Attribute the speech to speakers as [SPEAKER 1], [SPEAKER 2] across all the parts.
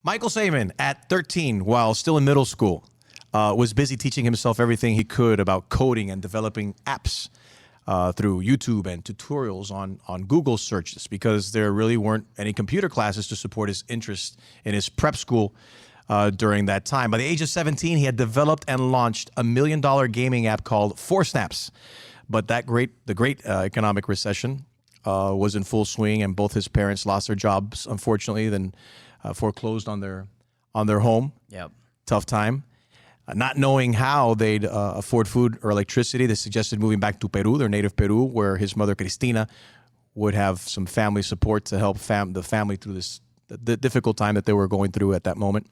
[SPEAKER 1] Michael Sayman, at 13, while still in middle school, was busy teaching himself everything he could about coding and developing apps through YouTube and tutorials on Google searches, because there really weren't any computer classes to support his interest in his prep school during that time. By the age of 17, he had developed and launched $1 million gaming app called Four Snaps. But the great economic recession was in full swing, and both his parents lost their jobs, unfortunately, then foreclosed on their home.
[SPEAKER 2] Yep.
[SPEAKER 1] Tough time. Not knowing how they'd afford food or electricity, they suggested moving back to Peru, their native Peru, where his mother, Cristina, would have some family support to help the family through the difficult time that they were going through at that moment.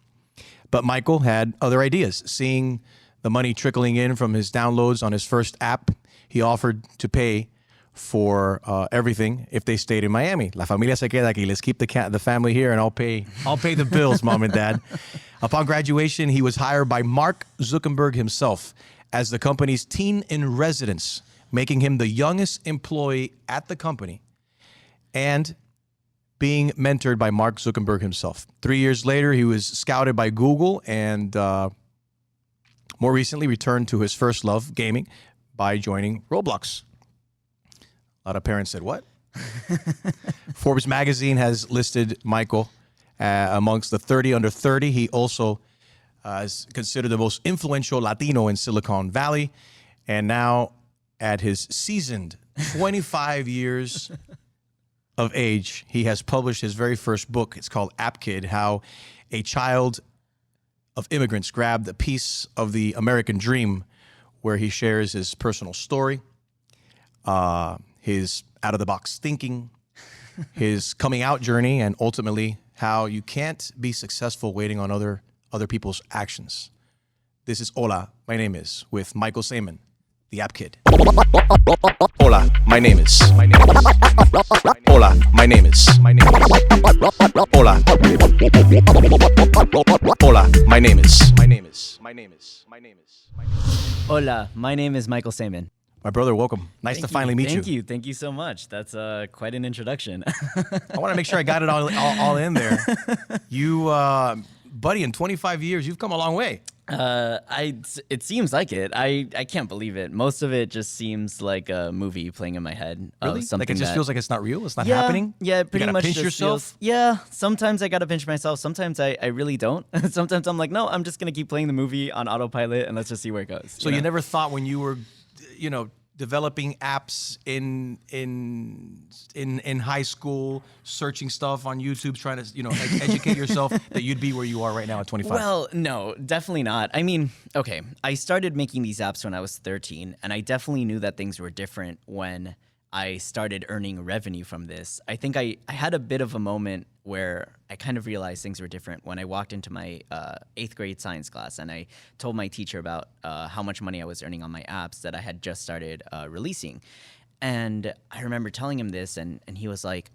[SPEAKER 1] But Michael had other ideas. Seeing the money trickling in from his downloads on his first app, he offered to pay for everything if they stayed in Miami. La familia se queda aquí. Let's keep the family here, and I'll pay the bills, Mom and Dad. Upon graduation, he was hired by Mark Zuckerberg himself as the company's teen in residence, making him the youngest employee at the company and being mentored by Mark Zuckerberg himself. 3 years later, he was scouted by Google and more recently returned to his first love, gaming, by joining Roblox. A lot of parents said, what? Forbes magazine has listed Michael amongst the 30 under 30. He also is considered the most influential Latino in Silicon Valley. And now at his seasoned 25 years of age, he has published his very first book. It's called App Kid: How a Child of Immigrants Grabbed a Piece of the American Dream, where he shares his personal story, his out-of-the-box thinking, his coming out journey, and ultimately how you can't be successful waiting on other people's actions. This is Hola, my name is, with Michael Sayman, the App Kid. Hola, my name is. Hola, my name is. Hola. Hola, my name is.
[SPEAKER 2] Hola, my name is Michael Sayman.
[SPEAKER 1] My brother, welcome. Nice to finally meet you.
[SPEAKER 2] Thank you so much. That's quite an introduction.
[SPEAKER 1] I want to make sure I got it all in there. You, buddy, in 25 years, you've come a long way.
[SPEAKER 2] It seems like it. I can't believe it. Most of it just seems like a movie playing in my head.
[SPEAKER 1] Really? Like it just feels like it's not real? It's not
[SPEAKER 2] yeah,
[SPEAKER 1] happening?
[SPEAKER 2] Yeah, pretty
[SPEAKER 1] you
[SPEAKER 2] much
[SPEAKER 1] pinch
[SPEAKER 2] just
[SPEAKER 1] yourself?
[SPEAKER 2] feels. Yeah, sometimes I gotta pinch myself. Sometimes I really don't. Sometimes I'm like, no, I'm just gonna keep playing the movie on autopilot and let's just see where it goes.
[SPEAKER 1] So you never thought when you were, developing apps in high school, searching stuff on YouTube, trying to educate yourself, that you'd be where you are right now at 25?
[SPEAKER 2] Well, no, definitely not. I mean, okay, I started making these apps when I was 13, and I definitely knew that things were different when I started earning revenue from this. I think I had a bit of a moment where I kind of realized things were different when I walked into my 8th grade science class and I told my teacher about how much money I was earning on my apps that I had just started releasing. And I remember telling him this, and he was like,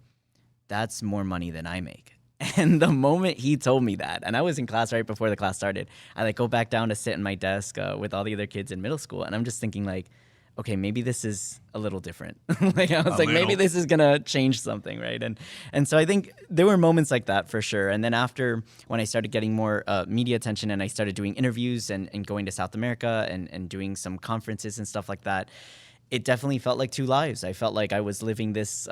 [SPEAKER 2] that's more money than I make. And the moment he told me that, and I was in class right before the class started, I go back down to sit in my desk with all the other kids in middle school, and I'm just thinking like, okay, maybe this is a little different. Maybe this is gonna change something, right? And so I think there were moments like that for sure. And then after, when I started getting more media attention and I started doing interviews and going to South America and doing some conferences and stuff like that, it definitely felt like two lives. I felt like I was living this,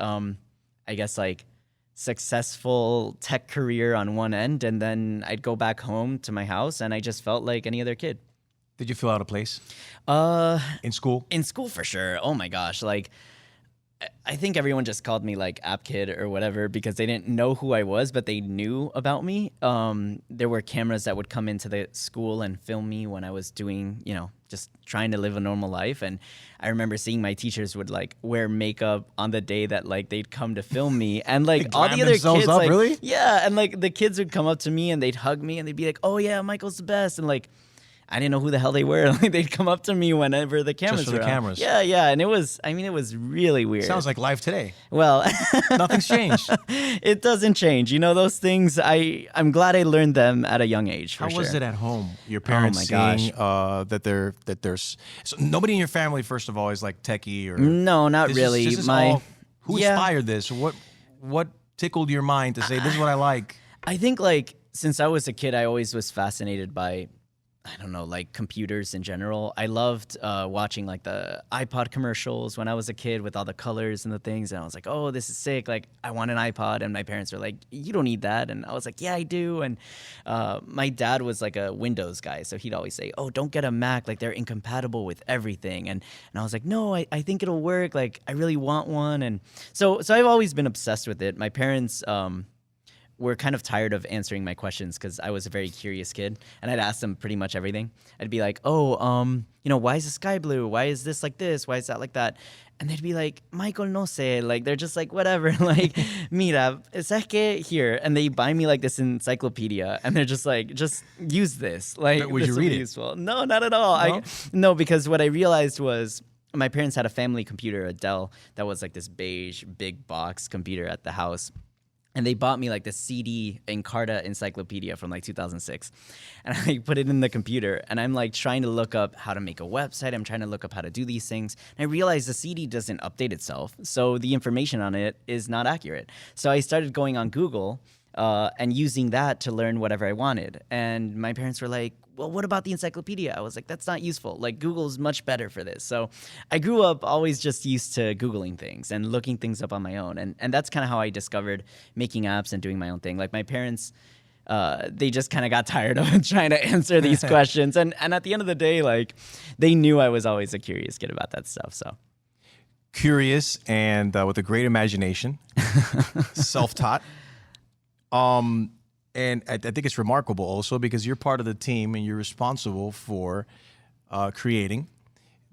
[SPEAKER 2] successful tech career on one end, and then I'd go back home to my house and I just felt like any other kid.
[SPEAKER 1] Did you feel out of place? In school?
[SPEAKER 2] In school, for sure. Oh my gosh. I think everyone just called me App Kid or whatever because they didn't know who I was, but they knew about me. There were cameras that would come into the school and film me when I was doing, just trying to live a normal life. And I remember seeing my teachers would wear makeup on the day that they'd come to film me. And all the other kids,
[SPEAKER 1] up, really?
[SPEAKER 2] Yeah. And the kids would come up to me and they'd hug me and they'd be like, oh yeah, Michael's the best. And I didn't know who the hell they were. They'd come up to me whenever the cameras
[SPEAKER 1] Just for
[SPEAKER 2] were
[SPEAKER 1] the
[SPEAKER 2] on.
[SPEAKER 1] cameras.
[SPEAKER 2] Yeah. And it was really weird.
[SPEAKER 1] Sounds like life today.
[SPEAKER 2] Well,
[SPEAKER 1] nothing's changed.
[SPEAKER 2] It doesn't change. Those things, I'm glad I learned them at a young age, for
[SPEAKER 1] How
[SPEAKER 2] sure.
[SPEAKER 1] was it at home? Your parents seeing that there's... So nobody in your family, first of all, is techie or...
[SPEAKER 2] No, not really.
[SPEAKER 1] This is all, who inspired this? What tickled your mind to say, this is what I like?
[SPEAKER 2] I think since I was a kid, I always was fascinated by, I don't know, like computers in general. I loved watching like the iPod commercials when I was a kid with all the colors and the things. And I was like, oh, this is sick. Like, I want an iPod. And my parents were like, you don't need that. And I was like, yeah, I do. And my dad was like a Windows guy. So he'd always say, oh, don't get a Mac. Like, they're incompatible with everything. And I was like, no, I think it'll work. Like, I really want one. And so I've always been obsessed with it. My parents were kind of tired of answering my questions because I was a very curious kid, and I'd ask them pretty much everything. I'd be like, oh, why is the sky blue? Why is this like this? Why is that like that? And they'd be like, Michael, no sé. Like, they're just like, whatever. Like, mira, ¿sabes qué? Here. And they buy me like this encyclopedia, and they're just like, just use this. Like,
[SPEAKER 1] Would you read it?
[SPEAKER 2] Useful. No, not at all. No, because what I realized was my parents had a family computer, a Dell, that was like this beige, big box computer at the house. And they bought me like the CD Encarta encyclopedia from like 2006. And I put it in the computer, and I'm like trying to look up how to make a website. I'm trying to look up how to do these things. And I realized the CD doesn't update itself. So the information on it is not accurate. So I started going on Google and using that to learn whatever I wanted. And my parents were like, well, what about the encyclopedia? I was like, that's not useful. Like, Google's much better for this. So I grew up always just used to Googling things and looking things up on my own. And that's kind of how I discovered making apps and doing my own thing. Like, my parents, they just kind of got tired of trying to answer these questions. And at the end of the day, like, they knew I was always a curious kid about that stuff. So
[SPEAKER 1] Curious and with a great imagination, self-taught. And I think it's remarkable also because you're part of the team and you're responsible for creating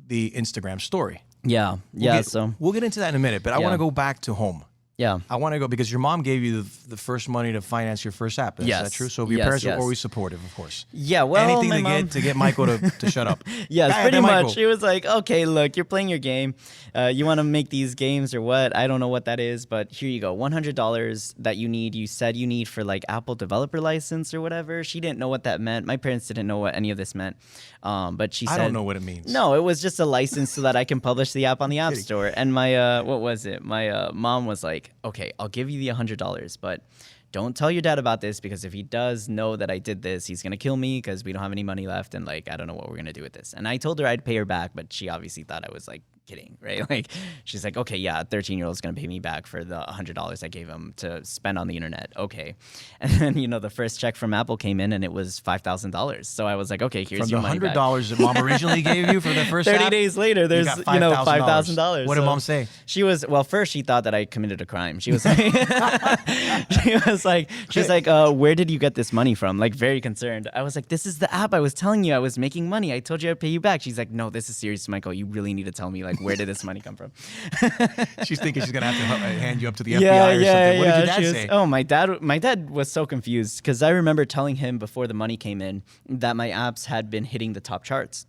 [SPEAKER 1] the Instagram story.
[SPEAKER 2] Yeah.
[SPEAKER 1] We'll get into that in a minute, but I want to go back to home.
[SPEAKER 2] Yeah.
[SPEAKER 1] I want to go because your mom gave you the first money to finance your first app. Is that true? So your parents were always supportive, of course.
[SPEAKER 2] Yeah, well,
[SPEAKER 1] anything to get Michael to shut up.
[SPEAKER 2] Yes, pretty much. She was like, okay, look, you're playing your game. You want to make these games or what? I don't know what that is, but here you go. $100 that you need. You said you need for like Apple developer license or whatever. She didn't know what that meant. My parents didn't know what any of this meant. But she said,
[SPEAKER 1] I don't know what it means.
[SPEAKER 2] No, it was just a license so that I can publish the app on the App Store. And my, what was it? My mom was like, okay, I'll give you the $100, but don't tell your dad about this because if he does know that I did this, he's going to kill me because we don't have any money left. And like, I don't know what we're going to do with this. And I told her I'd pay her back, but she obviously thought I was like kidding, right? Like, she's like, okay, yeah, a 13-year-old is going to pay me back for the $100 I gave him to spend on the internet. Okay. And then, the first check from Apple came in and it was $5,000. So I was like, okay, here's your money back.
[SPEAKER 1] From the $100 that mom originally gave you for the first
[SPEAKER 2] 30
[SPEAKER 1] app,
[SPEAKER 2] days later, there's, $5,000.
[SPEAKER 1] What did mom say?
[SPEAKER 2] She was, well, first she thought that I committed a crime. She was like, she's like, where did you get this money from? Like, very concerned. I was like, this is the app I was telling you I was making money. I told you I'd pay you back. She's like, no, this is serious, Michael. You really need to tell me, like, where did this money come from?
[SPEAKER 1] She's thinking she's going to have to hand you up to the FBI or something. What did your dad say?
[SPEAKER 2] Oh, my dad was so confused because I remember telling him before the money came in that my apps had been hitting the top charts.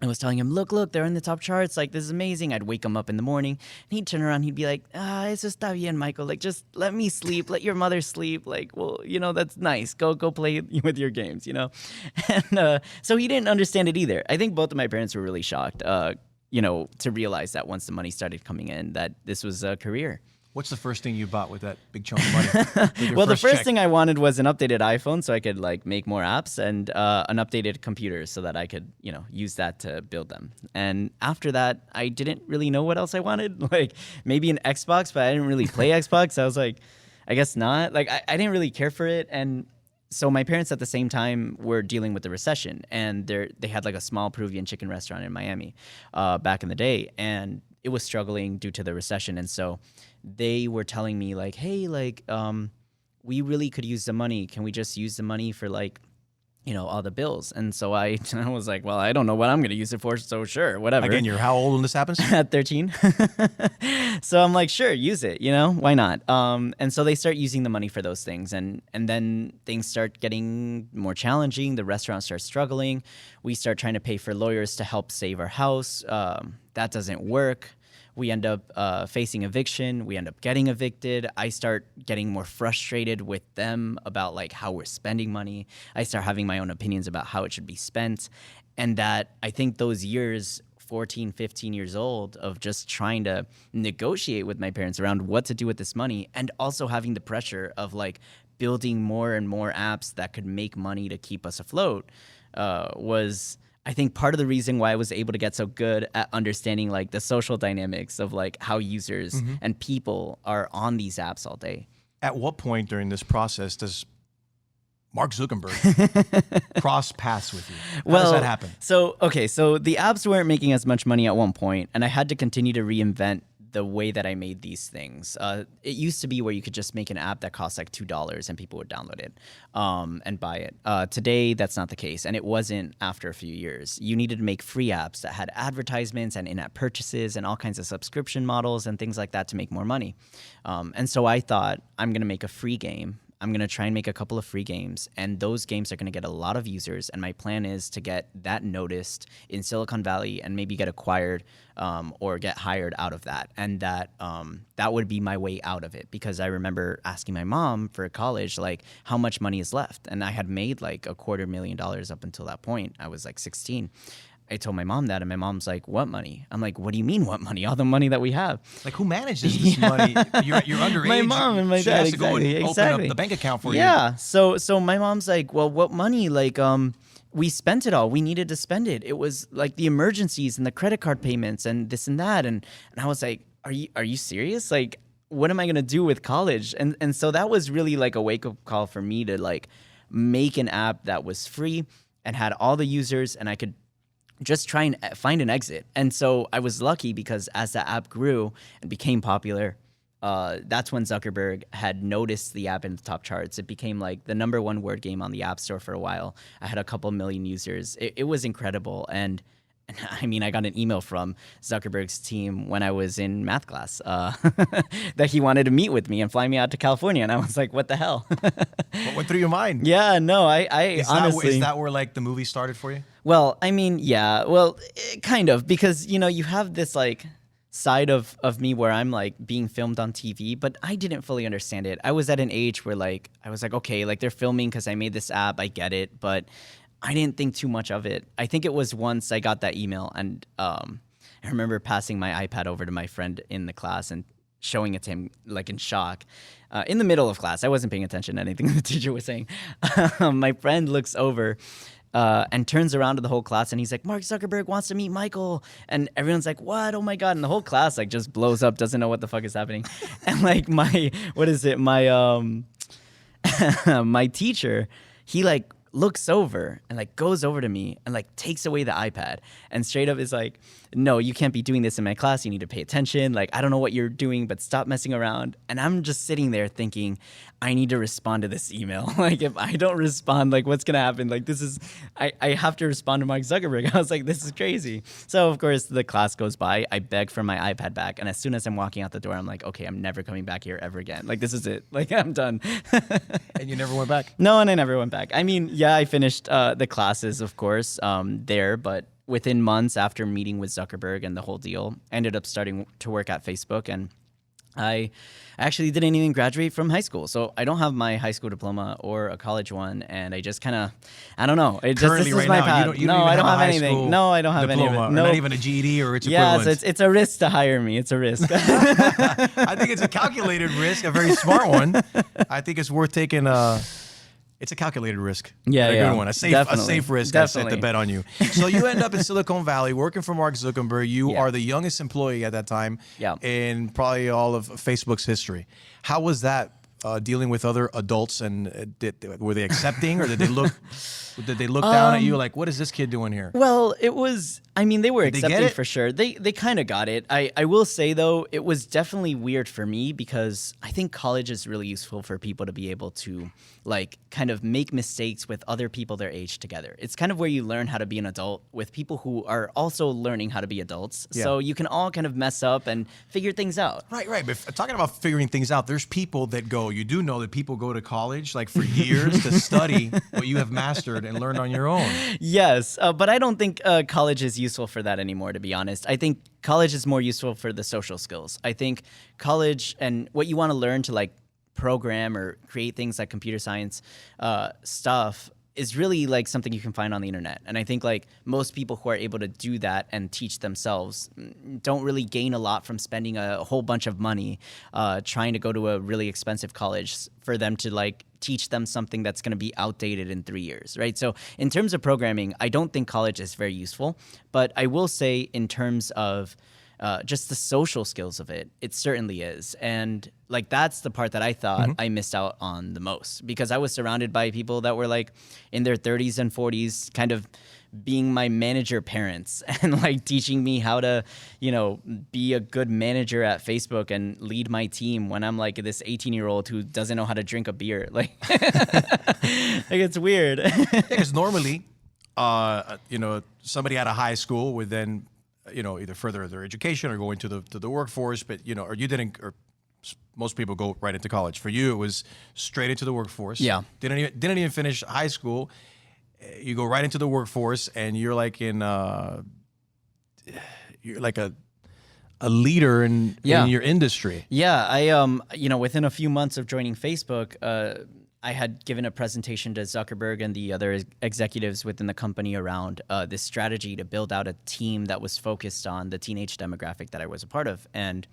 [SPEAKER 2] I was telling him, look, they're in the top charts. Like, this is amazing. I'd wake him up in the morning, and he'd turn around. He'd be like, eso está bien, Michael. Like, just let me sleep. Let your mother sleep. Like, well, that's nice. Go play with your games, And so he didn't understand it either. I think both of my parents were really shocked, to realize that once the money started coming in, that this was a career.
[SPEAKER 1] What's the first thing you bought with that big chunk of money?
[SPEAKER 2] Well, the first thing I wanted was an updated iPhone so I could like make more apps and an updated computer so that I could, use that to build them. And after that, I didn't really know what else I wanted. Like maybe an Xbox, but I didn't really play Xbox. I was like, I guess not. Like I didn't really care for it. And so my parents at the same time were dealing with the recession, and they had like a small Peruvian chicken restaurant in Miami back in the day, and it was struggling due to the recession. And so they were telling me like, hey, like, we really could use the money. Can we just use the money for like, all the bills? And so I was like, well, I don't know what I'm going to use it for. So sure, whatever.
[SPEAKER 1] Again, you're how old when this happens?
[SPEAKER 2] At 13. So I'm like, sure, use it, why not? And so they start using the money for those things. And then things start getting more challenging. The restaurant starts struggling. We start trying to pay for lawyers to help save our house. That doesn't work. We end up facing eviction. We end up getting evicted. I start getting more frustrated with them about like how we're spending money. I start having my own opinions about how it should be spent. And that I think those years, 14, 15 years old, of just trying to negotiate with my parents around what to do with this money, and also having the pressure of like building more and more apps that could make money to keep us afloat was, I think, part of the reason why I was able to get so good at understanding like the social dynamics of like how users and people are on these apps all day.
[SPEAKER 1] At what point during this process does Mark Zuckerberg cross paths with you? How does that happen?
[SPEAKER 2] So the apps weren't making as much money at one point, and I had to continue to reinvent the way that I made these things. It used to be where you could just make an app that cost like $2 and people would download it and buy it. Today, that's not the case, and it wasn't after a few years. You needed to make free apps that had advertisements and in-app purchases and all kinds of subscription models and things like that to make more money. And so I thought, I'm going to make a free game. I'm going to try and make a couple of free games, and those games are going to get a lot of users, and my plan is to get that noticed in Silicon Valley and maybe get acquired or get hired out of that. And that would be my way out of it, because I remember asking my mom for college, like, how much money is left? And I had made like $250,000 up until that point. I was like 16. I told my mom that, and my mom's like, what money? I'm like, what do you mean, what money? All the money that we have.
[SPEAKER 1] Like, who manages this money? You're underage.
[SPEAKER 2] My mom and my
[SPEAKER 1] she
[SPEAKER 2] dad,
[SPEAKER 1] has to go and open up the bank account for you.
[SPEAKER 2] Yeah. So my mom's like, well, what money? Like, we spent it all. We needed to spend it. It was like the emergencies and the credit card payments and this and that. And I was like, are you serious? Like, what am I going to do with college? And so that was really like a wake-up call for me to like make an app that was free and had all the users, and I could just try and find an exit. And so I was lucky, because as the app grew and became popular, that's when Zuckerberg had noticed the app in the top charts. It became like the #1 word game on the App Store for a while. I had a couple million users. It was incredible. And I mean, I got an email from Zuckerberg's team when I was in math class that he wanted to meet with me and fly me out to California. And I was like, what the hell?
[SPEAKER 1] What went through your mind?
[SPEAKER 2] Yeah, no, I honestly...
[SPEAKER 1] Is that where like the movie started for you?
[SPEAKER 2] Well, I mean, yeah, well, kind of, because, you know, you have this like side of me where I'm like being filmed on TV, but I didn't fully understand it. I was at an age where like, I was like, okay, like they're filming because I made this app, I get it, but I didn't think too much of it. I think it was once I got that email, and I remember passing my iPad over to my friend in the class and showing it to him like in shock. In the middle of class, I wasn't paying attention to anything the teacher was saying. My friend looks over and turns around to the whole class, and he's like, Mark Zuckerberg wants to meet Michael. And everyone's like, what? Oh my God. And the whole class like just blows up, doesn't know what the fuck is happening. And like my teacher, he like looks over and like goes over to me and like takes away the iPad and straight up is like, no, you can't be doing this in my class. You need to pay attention. Like, I don't know what you're doing, but stop messing around. And I'm just sitting there thinking, I need to respond to this email. Like, if I don't respond, like, what's going to happen? Like, I have to respond to Mark Zuckerberg. I was like, this is crazy. So, of course, the class goes by. I beg for my iPad back. And as soon as I'm walking out the door, I'm like, okay, I'm never coming back here ever again. Like, this is it. Like, I'm done.
[SPEAKER 1] And you never went back?
[SPEAKER 2] No, and I never went back. I mean, yeah, I finished the classes, of course, there, but within months after meeting with Zuckerberg and the whole deal, I ended up starting to work at Facebook, and I actually didn't even graduate from high school. So I don't have my high school diploma or a college one, and I just kind of, I don't know. It just,
[SPEAKER 1] Currently,
[SPEAKER 2] this is
[SPEAKER 1] right
[SPEAKER 2] my
[SPEAKER 1] now,
[SPEAKER 2] path.
[SPEAKER 1] you don't even
[SPEAKER 2] I don't
[SPEAKER 1] have
[SPEAKER 2] have
[SPEAKER 1] a
[SPEAKER 2] anything.
[SPEAKER 1] high school
[SPEAKER 2] No, I don't have
[SPEAKER 1] diploma,
[SPEAKER 2] any of it.
[SPEAKER 1] or
[SPEAKER 2] No.
[SPEAKER 1] not even a GED or its
[SPEAKER 2] Yeah,
[SPEAKER 1] equivalent.
[SPEAKER 2] so it's a risk to hire me. It's a risk.
[SPEAKER 1] I think it's a calculated risk, a very smart one. I think it's worth taking. It's a calculated risk.
[SPEAKER 2] Yeah,
[SPEAKER 1] a
[SPEAKER 2] yeah.
[SPEAKER 1] good one. A safe risk.
[SPEAKER 2] Definitely.
[SPEAKER 1] I set the bet on you. So you end up in Silicon Valley working for Mark Zuckerberg. You
[SPEAKER 2] Yeah.
[SPEAKER 1] are the youngest employee at that time
[SPEAKER 2] Yeah.
[SPEAKER 1] in probably all of Facebook's history. How was that dealing with other adults, and were they accepting, or did they look down at you like, what is this kid doing here?
[SPEAKER 2] Well, it was, I mean, they were
[SPEAKER 1] Did they get
[SPEAKER 2] accepting
[SPEAKER 1] it?
[SPEAKER 2] for sure. They kind of got it. I will say, though, it was definitely weird for me, because I think college is really useful for people to be able to, like, kind of make mistakes with other people their age together. It's kind of where you learn how to be an adult with people who are also learning how to be adults.
[SPEAKER 1] Yeah.
[SPEAKER 2] So you can all kind of mess up and figure things out.
[SPEAKER 1] Right. But talking about figuring things out, there's people that go, you do know that people go to college like for years to study what you have mastered and learned on your own.
[SPEAKER 2] Yes, but I don't think college is useful for that anymore, to be honest. I think college is more useful for the social skills. I think college and what you want to learn to like program or create things like computer science stuff is really like something you can find on the internet. And I think like most people who are able to do that and teach themselves don't really gain a lot from spending a whole bunch of money trying to go to a really expensive college for them to like teach them something that's going to be outdated in 3 years, right? So in terms of programming, I don't think college is very useful, but I will say in terms of just the social skills of it, it certainly is. And like that's the part that I thought I missed out on the most, because I was surrounded by people that were like in their 30s and 40s, kind of being my manager parents and like teaching me how to, be a good manager at Facebook and lead my team when I'm like this 18-year-old who doesn't know how to drink a beer. Like, like it's weird.
[SPEAKER 1] Because normally, somebody at a high school would then, either further their education or go into the workforce, but or you didn't, or most people go right into college. For you, it was straight into the workforce.
[SPEAKER 2] Yeah,
[SPEAKER 1] didn't even finish high school. You go right into the workforce, and you're like you're like a leader in your industry.
[SPEAKER 2] Yeah, I within a few months of joining Facebook, I had given a presentation to Zuckerberg and the other executives within the company around this strategy to build out a team that was focused on the teenage demographic that I was a part of. And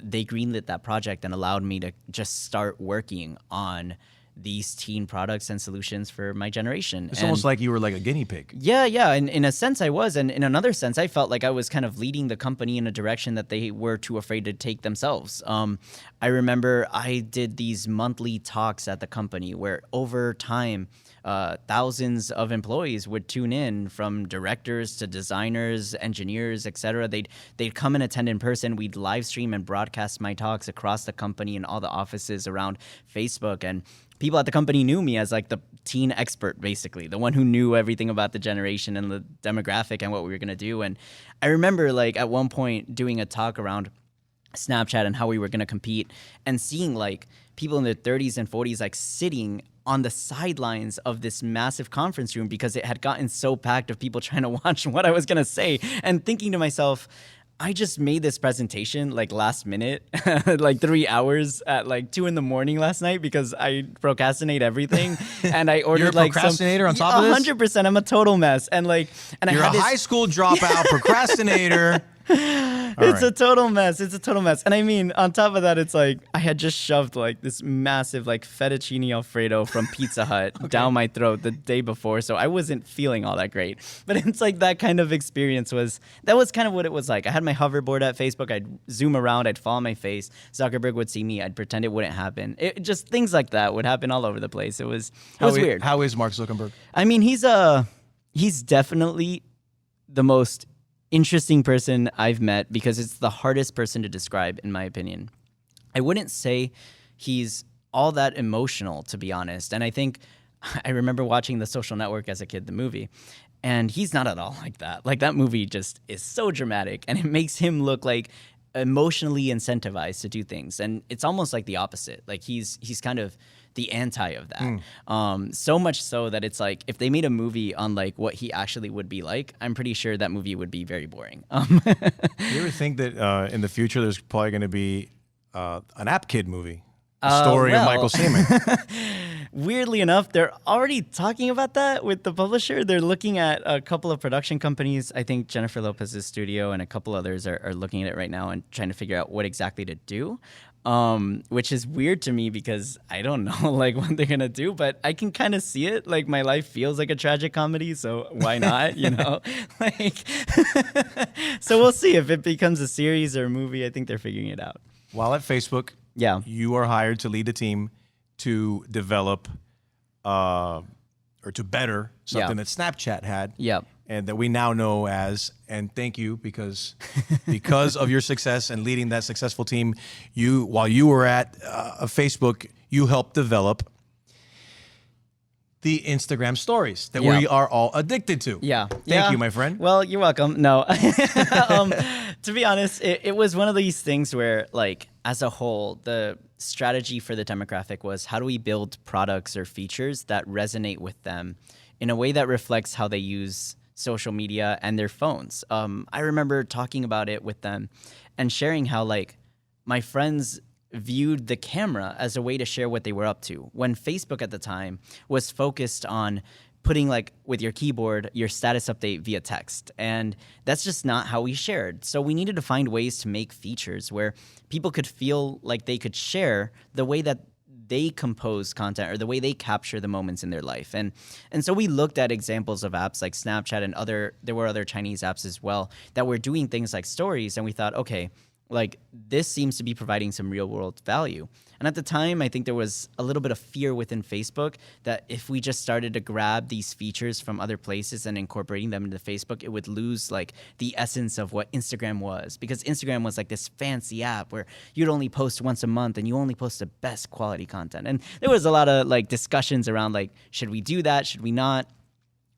[SPEAKER 2] they greenlit that project and allowed me to just start working on these teen products and solutions for my generation.
[SPEAKER 1] It's almost like you were like a guinea pig.
[SPEAKER 2] Yeah. And in a sense I was. And in another sense, I felt like I was kind of leading the company in a direction that they were too afraid to take themselves. I remember I did these monthly talks at the company where over time, thousands of employees would tune in, from directors to designers, engineers, etc. They'd come and attend in person. We'd live stream and broadcast my talks across the company and all the offices around Facebook. And people at the company knew me as like the teen expert, basically, the one who knew everything about the generation and the demographic and what we were going to do. And I remember like at one point doing a talk around Snapchat and how we were going to compete, and seeing like people in their 30s and 40s like sitting on the sidelines of this massive conference room because it had gotten so packed of people trying to watch what I was going to say, and thinking to myself, I just made this presentation like last minute, like 3 hours at like 2 a.m. last night because I procrastinate everything, and I ordered
[SPEAKER 1] You're a
[SPEAKER 2] like
[SPEAKER 1] procrastinator on top of this?
[SPEAKER 2] 100%. I'm a total mess, and like, and
[SPEAKER 1] You're
[SPEAKER 2] I had
[SPEAKER 1] a
[SPEAKER 2] this,
[SPEAKER 1] high school dropout, procrastinator.
[SPEAKER 2] It's a total mess. It's a total mess. And I mean, on top of that, it's like I had just shoved like this massive like fettuccine Alfredo from Pizza Hut down my throat the day before. So I wasn't feeling all that great. But it's like that kind of experience was kind of what it was like. I had my hoverboard at Facebook. I'd zoom around. I'd follow my face. Zuckerberg would see me. I'd pretend it wouldn't happen. Just things like that would happen all over the place. It was weird.
[SPEAKER 1] How is Mark Zuckerberg?
[SPEAKER 2] I mean, he's definitely the most interesting person I've met, because it's the hardest person to describe, in my opinion. I wouldn't say he's all that emotional, to be honest. And I think I remember watching The Social Network as a kid, the movie, and he's not at all like that. Like, that movie just is so dramatic, and it makes him look like emotionally incentivized to do things. And it's almost like the opposite. Like, he's kind of the anti of that. So much so that it's like, if they made a movie on like what he actually would be like, I'm pretty sure that movie would be very boring.
[SPEAKER 1] You ever think that in the future there's probably going to be an App Kid movie? The story of Michael Sayman.
[SPEAKER 2] Weirdly enough, they're already talking about that with the publisher. They're looking at a couple of production companies. I think Jennifer Lopez's studio and a couple others are looking at it right now and trying to figure out what exactly to do. Which is weird to me because I don't know like what they're gonna do, but I can kind of see it. Like, my life feels like a tragic comedy, so why not? Like, so we'll see if it becomes a series or a movie. I think they're figuring it out.
[SPEAKER 1] While at Facebook, you are hired to lead the team to develop or to better something that Snapchat had. And that we now know as, and thank you, because of your success and leading that successful team, while you were at Facebook, you helped develop the Instagram stories that we are all addicted to. Thank you, my friend.
[SPEAKER 2] Well, you're welcome. No, to be honest, it was one of these things where, like, as a whole, the strategy for the demographic was, how do we build products or features that resonate with them in a way that reflects how they use social media and their phones. I remember talking about it with them and sharing how, like, my friends viewed the camera as a way to share what they were up to, when Facebook at the time was focused on putting, like, with your keyboard, your status update via text. And that's just not how we shared. So we needed to find ways to make features where people could feel like they could share the way that they compose content or the way they capture the moments in their life. And so we looked at examples of apps like Snapchat and there were other Chinese apps as well that were doing things like stories. And we thought, okay, like this seems to be providing some real world value. And at the time, I think there was a little bit of fear within Facebook that if we just started to grab these features from other places and incorporating them into Facebook, it would lose like the essence of what Instagram was, because Instagram was like this fancy app where you'd only post once a month and you only post the best quality content. And there was a lot of like discussions around like, should we do that? Should we not?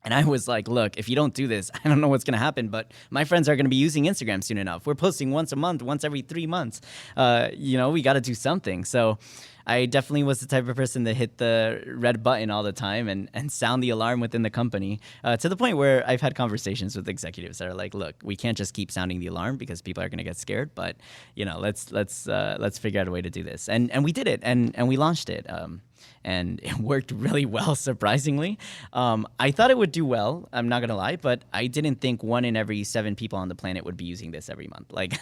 [SPEAKER 2] And I was like, look, if you don't do this, I don't know what's going to happen, but my friends are going to be using Instagram soon enough. We're posting once a month, once every 3 months. We got to do something. So I definitely was the type of person that hit the red button all the time and sound the alarm within the company to the point where I've had conversations with executives that are like, look, we can't just keep sounding the alarm because people are going to get scared, but let's figure out a way to do this. And we did it and we launched it. And it worked really well, surprisingly. I thought it would do well, I'm not going to lie, but I didn't think 1 in every 7 people on the planet would be using this every month. Like,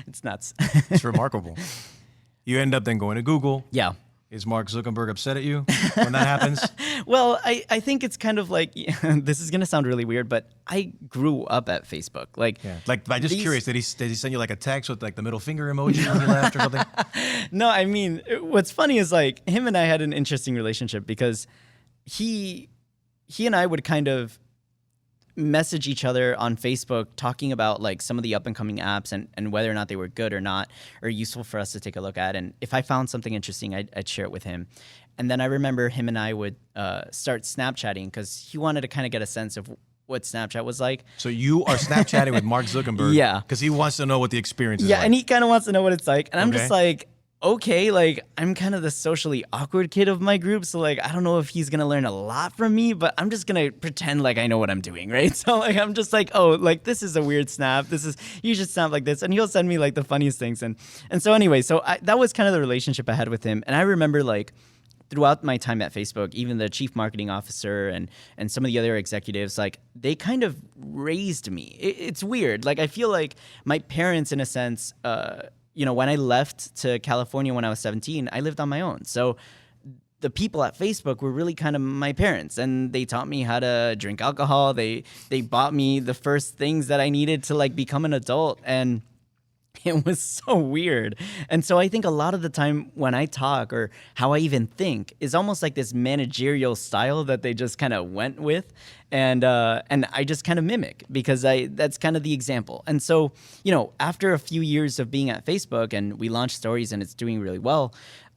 [SPEAKER 2] it's nuts.
[SPEAKER 1] It's remarkable. You end up then going to Google.
[SPEAKER 2] Yeah.
[SPEAKER 1] Is Mark Zuckerberg upset at you when that happens?
[SPEAKER 2] Well, I think it's kind of like, this is going to sound really weird, but I grew up at Facebook. Like,
[SPEAKER 1] I'm just curious, did he send you like a text with like the middle finger emoji when you left or something?
[SPEAKER 2] No, I mean, what's funny is like him and I had an interesting relationship because he and I would kind of message each other on Facebook talking about like some of the up and coming apps and whether or not they were good or not or useful for us to take a look at. And if I found something interesting, I'd share it with him. And then I remember him and I would start Snapchatting because he wanted to kind of get a sense of what Snapchat was like.
[SPEAKER 1] So you are Snapchatting with Mark Zuckerberg.
[SPEAKER 2] Yeah.
[SPEAKER 1] Because he wants to know what the experience is
[SPEAKER 2] like.
[SPEAKER 1] like.
[SPEAKER 2] And he kind of wants to know what it's like. And I'm just like, okay, like I'm kind of the socially awkward kid of my group. So like, I don't know if he's going to learn a lot from me, but I'm just going to pretend like I know what I'm doing. Right. So like, I'm just like, oh, like this is a weird snap. You should snap like this. And he'll send me like the funniest things. And so anyway, that was kind of the relationship I had with him. And I remember like throughout my time at Facebook, even the chief marketing officer and some of the other executives, like they kind of raised me. It's weird. Like, I feel like my parents, in a sense, when I left to California when I was 17, I lived on my own. So the people at Facebook were really kind of my parents, and they taught me how to drink alcohol. They bought me the first things that I needed to like become an adult, and it was so weird. And so I think a lot of the time when I talk or how I even think is almost like this managerial style that they just kind of went with. And I just kind of mimic because that's kind of the example. And so, after a few years of being at Facebook and we launched Stories and it's doing really well,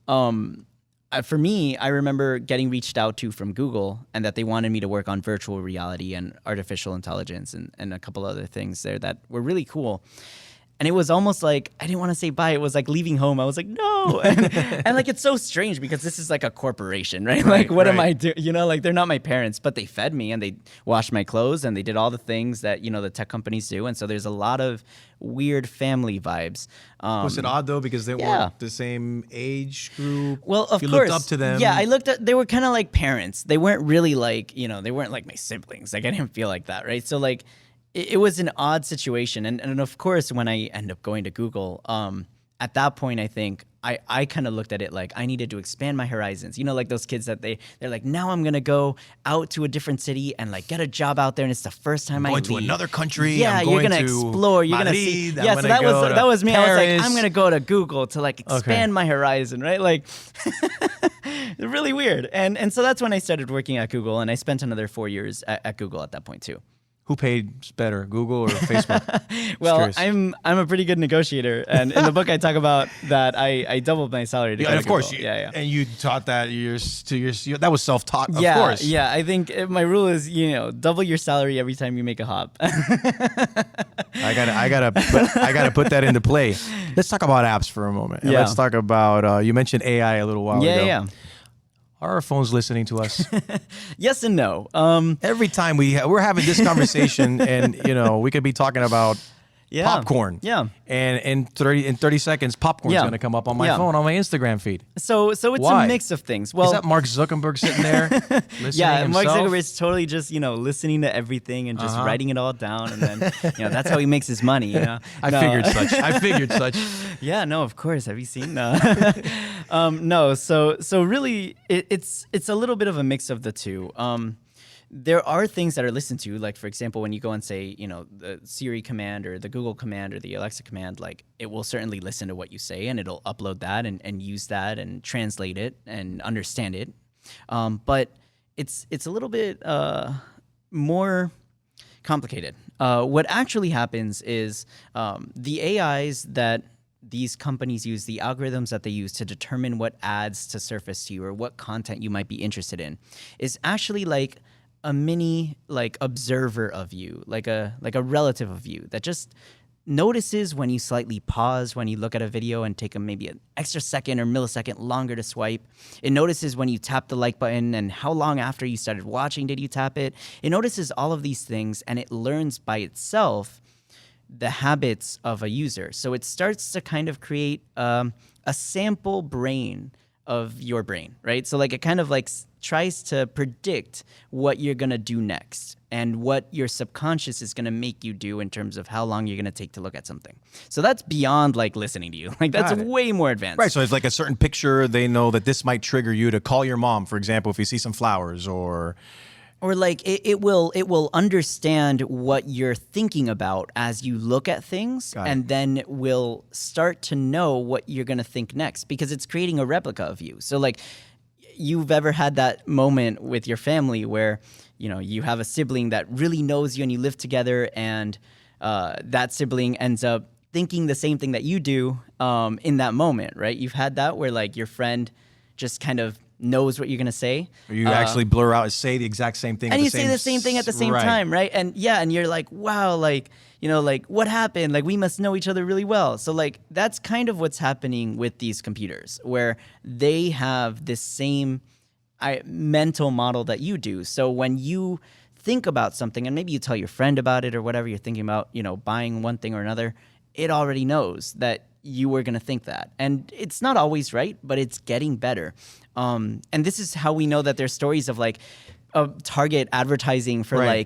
[SPEAKER 2] for me, I remember getting reached out to from Google and that they wanted me to work on virtual reality and artificial intelligence and a couple other things there that were really cool. And it was almost like, I didn't want to say bye. It was like leaving home. I was like, no. And like, it's so strange because this is like a corporation, right? Like, what am I doing? Like they're not my parents, but they fed me and they washed my clothes and they did all the things that, the tech companies do. And so there's a lot of weird family vibes.
[SPEAKER 1] Was it odd though? Because they weren't the same age group?
[SPEAKER 2] Well, of course.
[SPEAKER 1] You looked up to them?
[SPEAKER 2] Yeah, they were kind of like parents. They weren't really like, they weren't like my siblings. Like I didn't feel like that, right? So like, it was an odd situation. And of course, when I end up going to Google, at that point, I think I kind of looked at it like I needed to expand my horizons. Like those kids that they're like, now I'm going to go out to a different city and like get a job out there. And it's the first time I leave.
[SPEAKER 1] Going to another country.
[SPEAKER 2] Yeah, you're going to explore. You're going to see. Yeah, so that was me.
[SPEAKER 1] Paris.
[SPEAKER 2] I was like, I'm going to go to Google to like expand my horizon, right? Like, really weird. And so that's when I started working at Google. And I spent another 4 years at Google at that point too.
[SPEAKER 1] Who paid better, Google or Facebook?
[SPEAKER 2] Well, I'm a pretty good negotiator, and in the book I talk about that I doubled my salary to go to
[SPEAKER 1] of course.
[SPEAKER 2] Google. Yeah.
[SPEAKER 1] And you taught that that was self-taught, of course.
[SPEAKER 2] Yeah, I think my rule is, double your salary every time you make a hop.
[SPEAKER 1] I gotta put that into play. Let's talk about apps for a moment. And let's talk about you mentioned AI a little while ago.
[SPEAKER 2] Yeah.
[SPEAKER 1] Are our phones listening to us?
[SPEAKER 2] Yes and no.
[SPEAKER 1] Every time we're having this conversation, and we could be talking about
[SPEAKER 2] Yeah.
[SPEAKER 1] popcorn.
[SPEAKER 2] Yeah.
[SPEAKER 1] And in 30 seconds, popcorn's
[SPEAKER 2] Yeah.
[SPEAKER 1] going to come up on my
[SPEAKER 2] Yeah.
[SPEAKER 1] phone on my Instagram feed.
[SPEAKER 2] So it's
[SPEAKER 1] Why?
[SPEAKER 2] a mix of things. Well,
[SPEAKER 1] Is that Mark Zuckerberg sitting there listening
[SPEAKER 2] yeah,
[SPEAKER 1] himself?
[SPEAKER 2] Mark Zuckerberg's totally just, listening to everything and just writing it all down, and then, that's how he makes his money,
[SPEAKER 1] I figured such.
[SPEAKER 2] Yeah, no, of course. Have you seen? No, so really, it's a little bit of a mix of the two. There are things that are listened to, like, for example, when you go and say, the Siri command or the Google command or the Alexa command, like, it will certainly listen to what you say, and it'll upload that and use that and translate it and understand it. But it's a little bit more complicated. What actually happens is the AIs that these companies use, the algorithms that they use to determine what ads to surface to you or what content you might be interested in, is actually like a mini observer of you, like a relative of you that just notices when you slightly pause when you look at a video and take maybe an extra second or millisecond longer to swipe. It notices when you tap the like button and how long after you started watching did you tap it. It notices all of these things, and it learns by itself the habits of a user. So it starts to kind of create a sample brain of your brain, right? So it kind of tries to predict what you're gonna do next and what your subconscious is gonna make you do in terms of how long you're gonna take to look at something. So that's beyond listening to you. That's way more advanced.
[SPEAKER 1] Right, so it's like a certain picture, they know that this might trigger you to call your mom, for example, if you see some flowers, or
[SPEAKER 2] it will understand what you're thinking about as you look at things, and then will start to know what you're gonna think next, because it's creating a replica of you. So you've ever had that moment with your family where you have a sibling that really knows you and you live together, and that sibling ends up thinking the same thing that you do in that moment, right? You've had that where your friend just kind of knows what you're gonna say.
[SPEAKER 1] Or you actually blur out and say the exact same thing.
[SPEAKER 2] And you say the same thing at the same time, right? And and you're like, wow, what happened? We must know each other really well. So that's kind of what's happening with these computers, where they have this same mental model that you do. So when you think about something, and maybe you tell your friend about it or whatever, you're thinking about, buying one thing or another, it already knows that you were going to think that. And it's not always right, but it's getting better. And this is how we know that there's stories of Target advertising for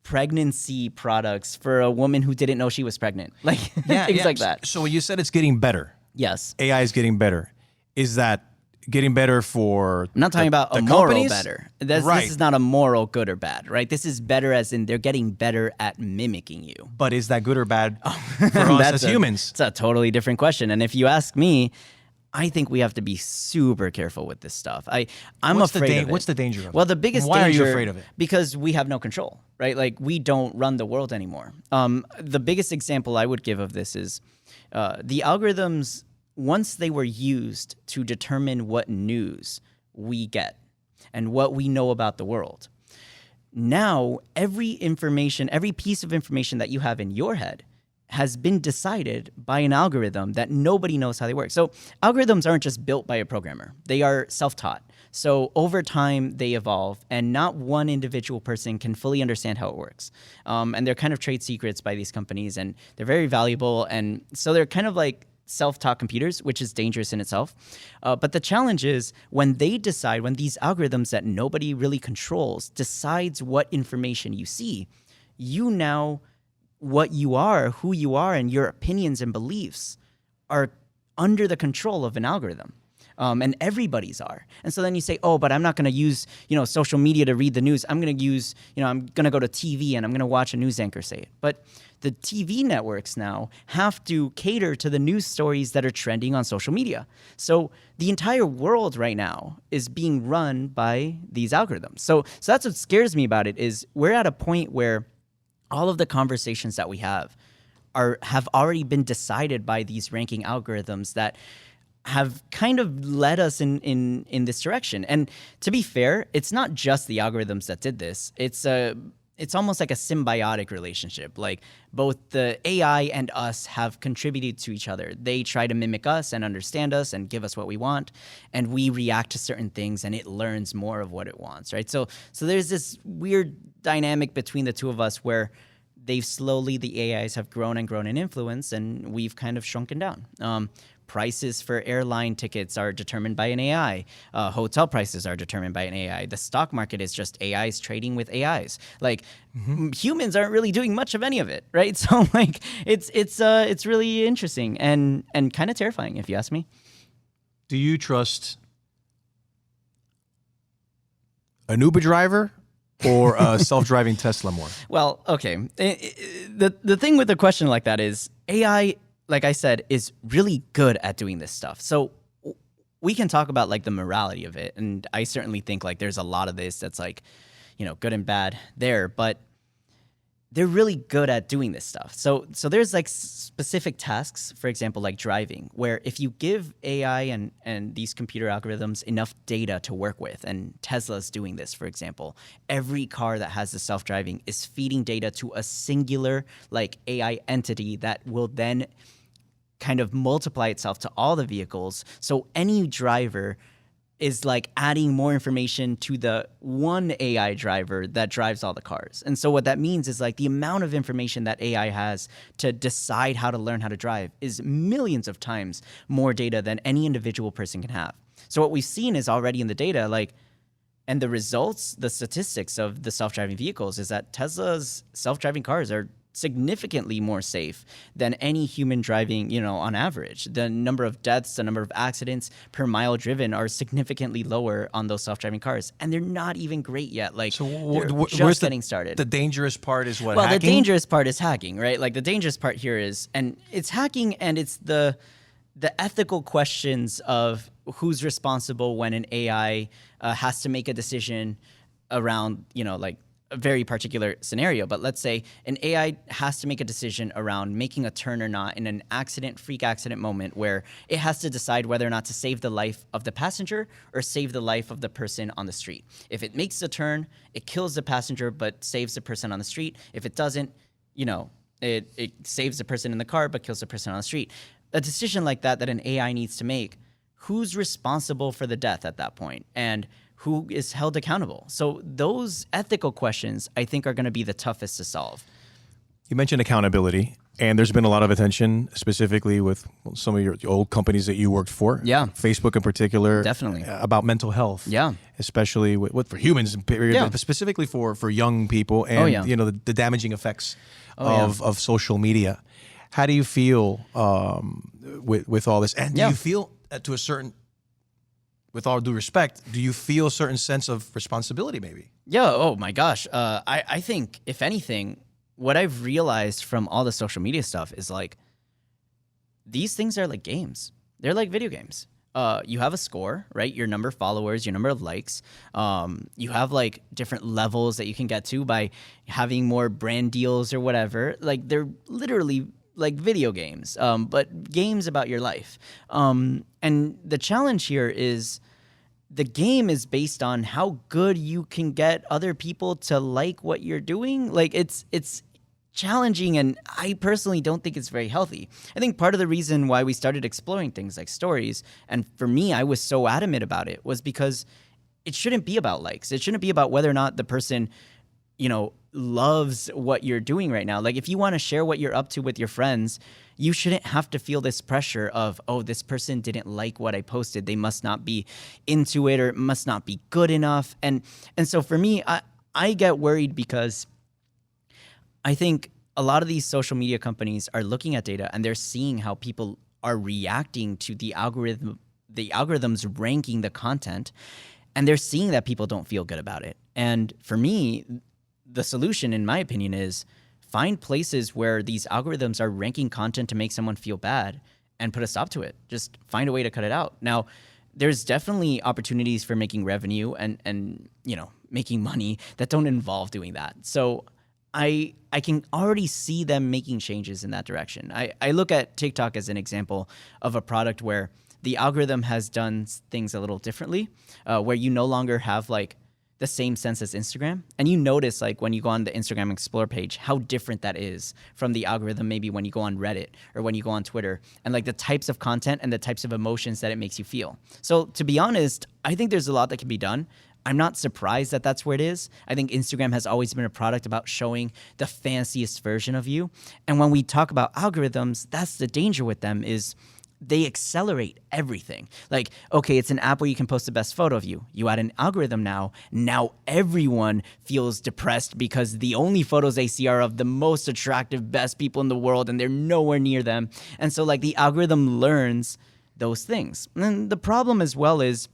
[SPEAKER 2] pregnancy products for a woman who didn't know she was pregnant. Things like that.
[SPEAKER 1] So when you said it's getting better,
[SPEAKER 2] yes,
[SPEAKER 1] AI is getting better. Is that getting better for
[SPEAKER 2] I'm not talking about a moral better. This is not a moral good or bad, right? This is better as in they're getting better at mimicking you.
[SPEAKER 1] But is that good or bad for us as humans?
[SPEAKER 2] It's a totally different question. And if you ask me, I think we have to be super careful with this stuff. I'm afraid of it.
[SPEAKER 1] What's the danger of it?
[SPEAKER 2] Well, the biggest
[SPEAKER 1] Why
[SPEAKER 2] danger...
[SPEAKER 1] are you afraid of it?
[SPEAKER 2] Because we have no control, right? We don't run the world anymore. The biggest example I would give of this is the algorithms, once they were used to determine what news we get and what we know about the world, now every piece of information that you have in your head has been decided by an algorithm that nobody knows how they work. So algorithms aren't just built by a programmer. They are self-taught. So over time, they evolve, and not one individual person can fully understand how it works. And they're kind of trade secrets by these companies, and they're very valuable. And so they're kind of like self-taught computers, which is dangerous in itself. But the challenge is when these algorithms that nobody really controls decides what information you see, you now... what you are, who you are, and your opinions and beliefs are under the control of an algorithm. And everybody's are. And so then you say, oh, but I'm not going to use, social media to read the news. I'm going to use, I'm going to go to TV and I'm going to watch a news anchor say it. But the TV networks now have to cater to the news stories that are trending on social media. So the entire world right now is being run by these algorithms. So that's what scares me about it, is we're at a point where all of the conversations that we have already been decided by these ranking algorithms that have kind of led us in this direction. And to be fair, it's not just the algorithms that did this. It's almost like a symbiotic relationship. Both the AI and us have contributed to each other. They try to mimic us and understand us and give us what we want, and we react to certain things and it learns more of what it wants, right? So there's this weird dynamic between the two of us where the AIs have grown and grown in influence, and we've kind of shrunken down. Prices for airline tickets are determined by an AI. Hotel prices are determined by an AI. The stock market is just AIs trading with AIs. Like humans aren't really doing much of any of it, right? So like it's really interesting and kind of terrifying, if you ask me.
[SPEAKER 1] Do you trust an Uber driver or a self-driving Tesla more?
[SPEAKER 2] Well, okay. The thing with a question like that is AI, like I said, is really good at doing this stuff. So we can talk about like the morality of it. And I certainly think like there's a lot of this that's like, good and bad there, but they're really good at doing this stuff. So there's like specific tasks, for example, like driving, where if you give AI and these computer algorithms enough data to work with, and Tesla's doing this, for example, every car that has the self-driving is feeding data to a singular like AI entity that will then kind of multiply itself to all the vehicles. So any driver is like adding more information to the one AI driver that drives all the cars. And so what that means is like the amount of information that AI has to decide how to learn how to drive is millions of times more data than any individual person can have. So what we've seen is already in the data, like, and the results, the statistics of the self-driving vehicles is that Tesla's self-driving cars are significantly more safe than any human driving, on average. The number of deaths, the number of accidents per mile driven are significantly lower on those self-driving cars. And they're not even great yet. Like,
[SPEAKER 1] So
[SPEAKER 2] they're just getting started.
[SPEAKER 1] The dangerous part is what,
[SPEAKER 2] Well,
[SPEAKER 1] hacking?
[SPEAKER 2] the dangerous part is hacking, right? Like the dangerous part here is, and it's hacking, and it's the ethical questions of who's responsible when an AI has to make a decision around, like a very particular scenario. But let's say an AI has to make a decision around making a turn or not in an freak accident moment where it has to decide whether or not to save the life of the passenger or save the life of the person on the street. If it makes the turn, it kills the passenger but saves the person on the street. If it doesn't, it saves the person in the car but kills the person on the street. A decision like that an AI needs to make, who's responsible for the death at that point? And who is held accountable? So those ethical questions, I think, are going to be the toughest to solve.
[SPEAKER 1] You mentioned accountability, and there's been a lot of attention, specifically with some of your old companies that you worked for.
[SPEAKER 2] Yeah.
[SPEAKER 1] Facebook in particular.
[SPEAKER 2] Definitely.
[SPEAKER 1] About mental health.
[SPEAKER 2] Yeah.
[SPEAKER 1] Especially for humans, period,
[SPEAKER 2] Yeah.
[SPEAKER 1] but specifically for young people and,
[SPEAKER 2] yeah.
[SPEAKER 1] The damaging effects of social media. How do you feel with all this? And do you feel to a certain, with all due respect, do you feel a certain sense of responsibility maybe?
[SPEAKER 2] Yeah. Oh my gosh. I think if anything, what I've realized from all the social media stuff is like, these things are like games. They're like video games. You have a score, right? Your number of followers, your number of likes. You have like different levels that you can get to by having more brand deals or whatever. Like they're literally like video games, but games about your life. And the challenge here is the game is based on how good you can get other people to like what you're doing. Like it's challenging, and I personally don't think it's very healthy. I think part of the reason why we started exploring things like stories, and for me, I was so adamant about it, was because it shouldn't be about likes. It shouldn't be about whether or not the person, loves what you're doing right now. Like if you want to share what you're up to with your friends, you shouldn't have to feel this pressure of, oh, this person didn't like what I posted. They must not be into it, or it must not be good enough. And so for me, I get worried because I think a lot of these social media companies are looking at data and they're seeing how people are reacting to the algorithms ranking the content, and they're seeing that people don't feel good about it. And for me, the solution, in my opinion, is find places where these algorithms are ranking content to make someone feel bad and put a stop to it. Just find a way to cut it out. Now, there's definitely opportunities for making revenue and making money that don't involve doing that. So I can already see them making changes in that direction. I look at TikTok as an example of a product where the algorithm has done things a little differently, where you no longer have like the same sense as Instagram. And you notice like when you go on the Instagram Explore page, how different that is from the algorithm maybe when you go on Reddit or when you go on Twitter, and like the types of content and the types of emotions that it makes you feel. So to be honest, I think there's a lot that can be done. I'm not surprised that that's where it is. I think Instagram has always been a product about showing the fanciest version of you. And when we talk about algorithms, that's the danger with them is they accelerate everything. Like, okay, it's an app where you can post the best photo of you. You add an algorithm now everyone feels depressed because the only photos they see are of the most attractive, best people in the world, and they're nowhere near them. And so like the algorithm learns those things. And the problem as well is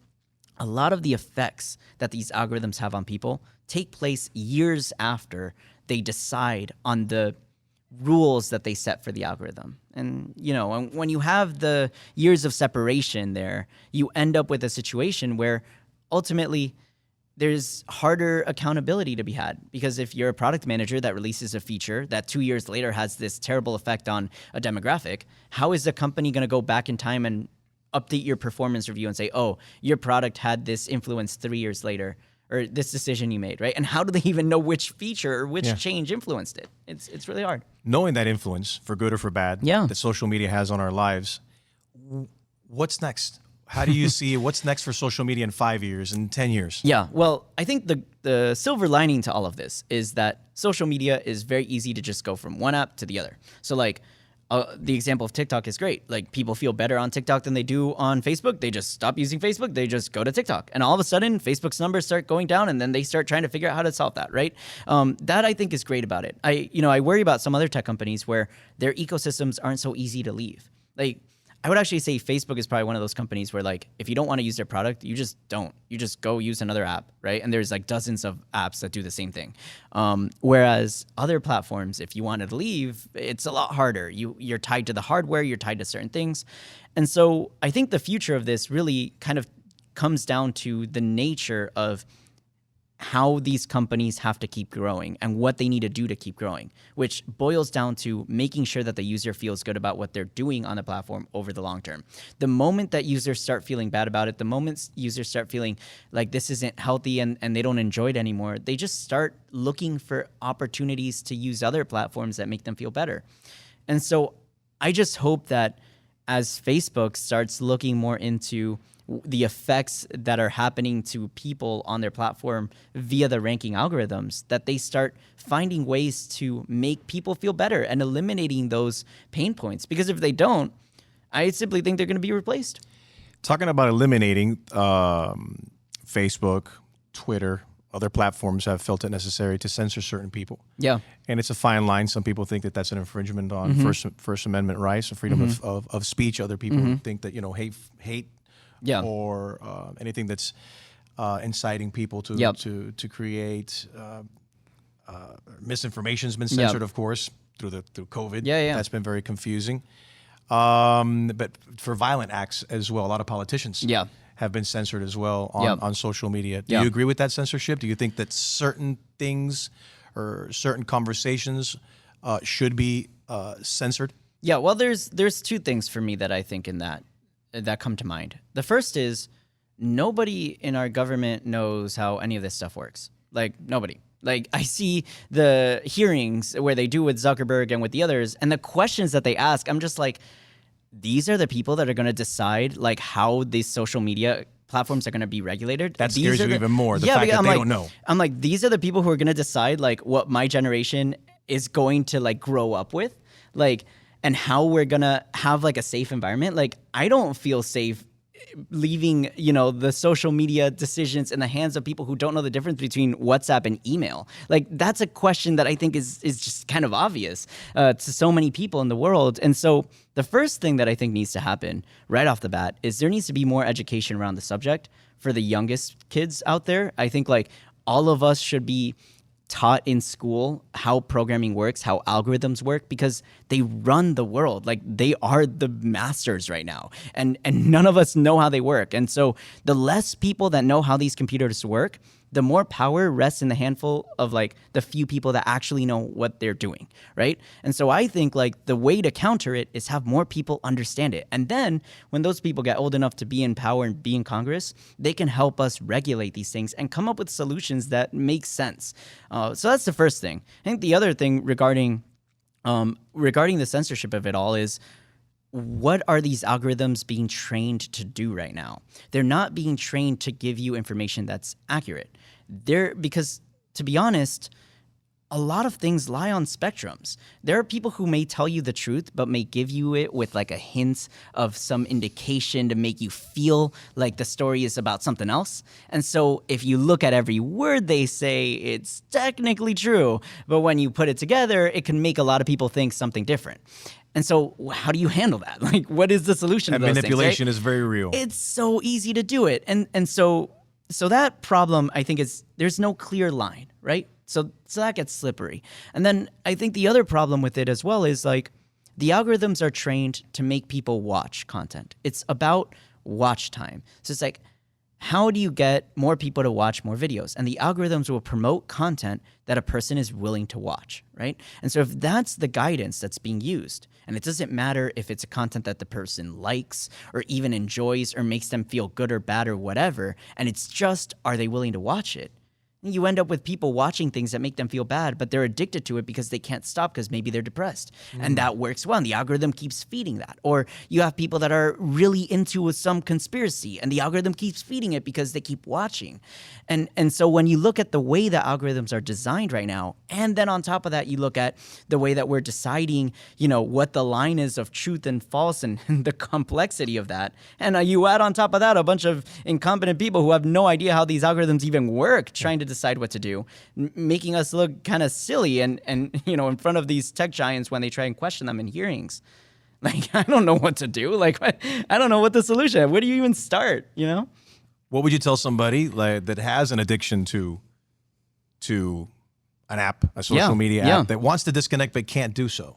[SPEAKER 2] a lot of the effects that these algorithms have on people take place years after they decide on the rules that they set for the algorithm. And, when you have the years of separation there, you end up with a situation where ultimately there's harder accountability to be had. Because if you're a product manager that releases a feature that 2 years later has this terrible effect on a demographic, how is the company going to go back in time and update your performance review and say, oh, your product had this influence 3 years later, or this decision you made, right? And how do they even know which feature or which change influenced it? It's really hard.
[SPEAKER 1] Knowing that influence, for good or for bad, that social media has on our lives, what's next? How do you see what's next for social media in 5 years and 10 years?
[SPEAKER 2] Yeah, well, I think the silver lining to all of this is that social media is very easy to just go from one app to the other. So like, the example of TikTok is great. Like people feel better on TikTok than they do on Facebook. They just stop using Facebook. They just go to TikTok. And all of a sudden, Facebook's numbers start going down and then they start trying to figure out how to solve that, right? That I think is great about it. I worry about some other tech companies where their ecosystems aren't so easy to leave. Like I would actually say Facebook is probably one of those companies where like, if you don't want to use their product, you just don't. You just go use another app, right? And there's like dozens of apps that do the same thing. Whereas other platforms, if you wanted to leave, it's a lot harder. You're tied to the hardware, you're tied to certain things. And so I think the future of this really kind of comes down to the nature of how these companies have to keep growing and what they need to do to keep growing, which boils down to making sure that the user feels good about what they're doing on the platform over the long term. The moment that users start feeling bad about it, the moment users start feeling like this isn't healthy and they don't enjoy it anymore, they just start looking for opportunities to use other platforms that make them feel better. And so I just hope that as Facebook starts looking more into the effects that are happening to people on their platform via the ranking algorithms, that they start finding ways to make people feel better and eliminating those pain points. Because if they don't, I simply think they're going to be replaced.
[SPEAKER 1] Talking about eliminating, Facebook, Twitter, other platforms have felt it necessary to censor certain people. Yeah. And it's a fine line. Some people think that that's an infringement on First Amendment rights and freedom of speech. Other people think that, hate or anything that's inciting people to create misinformation has been censored, of course, through COVID. That's been very confusing. But for violent acts as well, a lot of politicians have been censored as well on social media. Do you agree with that censorship? Do you think that certain things or certain conversations should be censored?
[SPEAKER 2] Yeah, well, there's two things for me that I think in that come to mind. The first is nobody in our government knows how any of this stuff works. Like nobody. Like I see the hearings where they do with Zuckerberg and with the others, and the questions that they ask, I'm just like, these are the people that are going to decide like how these social media platforms are going to be regulated.
[SPEAKER 1] That scares you even more, the fact that they don't know.
[SPEAKER 2] I'm like, these are the people who are going to decide like what my generation is going to like grow up with, like, and how we're going to have like a safe environment. Like, I don't feel safe leaving, the social media decisions in the hands of people who don't know the difference between WhatsApp and email. Like, that's a question that I think is just kind of obvious to so many people in the world. And so the first thing that I think needs to happen right off the bat is there needs to be more education around the subject for the youngest kids out there. I think like all of us should be taught in school how programming works, how algorithms work, because they run the world. Like they are the masters right now, and none of us know how they work. And so the less people that know how these computers work, the more power rests in the handful of like the few people that actually know what they're doing, right? And so I think like the way to counter it is have more people understand it. And then when those people get old enough to be in power and be in Congress, they can help us regulate these things and come up with solutions that make sense. So that's the first thing. I think the other thing regarding the censorship of it all is what are these algorithms being trained to do right now? They're not being trained to give you information that's accurate. Because to be honest, a lot of things lie on spectrums. There are people who may tell you the truth, but may give you it with like a hint of some indication to make you feel like the story is about something else. And so if you look at every word they say, it's technically true. But when you put it together, it can make a lot of people think something different. And so how do you handle that? Like, what is the solution to those
[SPEAKER 1] manipulation
[SPEAKER 2] things, right?
[SPEAKER 1] is very real.
[SPEAKER 2] It's so easy to do it. And so that problem, I think, is there's no clear line, right? So that gets slippery. And then I think the other problem with it as well is like the algorithms are trained to make people watch content. It's about watch time. So it's like, how do you get more people to watch more videos? And the algorithms will promote content that a person is willing to watch, right? And so if that's the guidance that's being used, and it doesn't matter if it's a content that the person likes or even enjoys or makes them feel good or bad or whatever, and it's just, are they willing to watch it? You end up with people watching things that make them feel bad, but they're addicted to it because they can't stop because maybe they're depressed. And that works well. And the algorithm keeps feeding that. Or you have people that are really into some conspiracy and the algorithm keeps feeding it because they keep watching. And so when you look at the way that algorithms are designed right now, and then on top of that, you look at the way that we're deciding, what the line is of truth and false and the complexity of that. And you add on top of that a bunch of incompetent people who have no idea how these algorithms even work, trying to decide what to do, making us look kind of silly and in front of these tech giants when they try and question them in hearings. Like, I don't know what to do. Like, I don't know what the solution is. Where do you even start,
[SPEAKER 1] What would you tell somebody that has an addiction to an app, a social media app, that wants to disconnect but can't do so?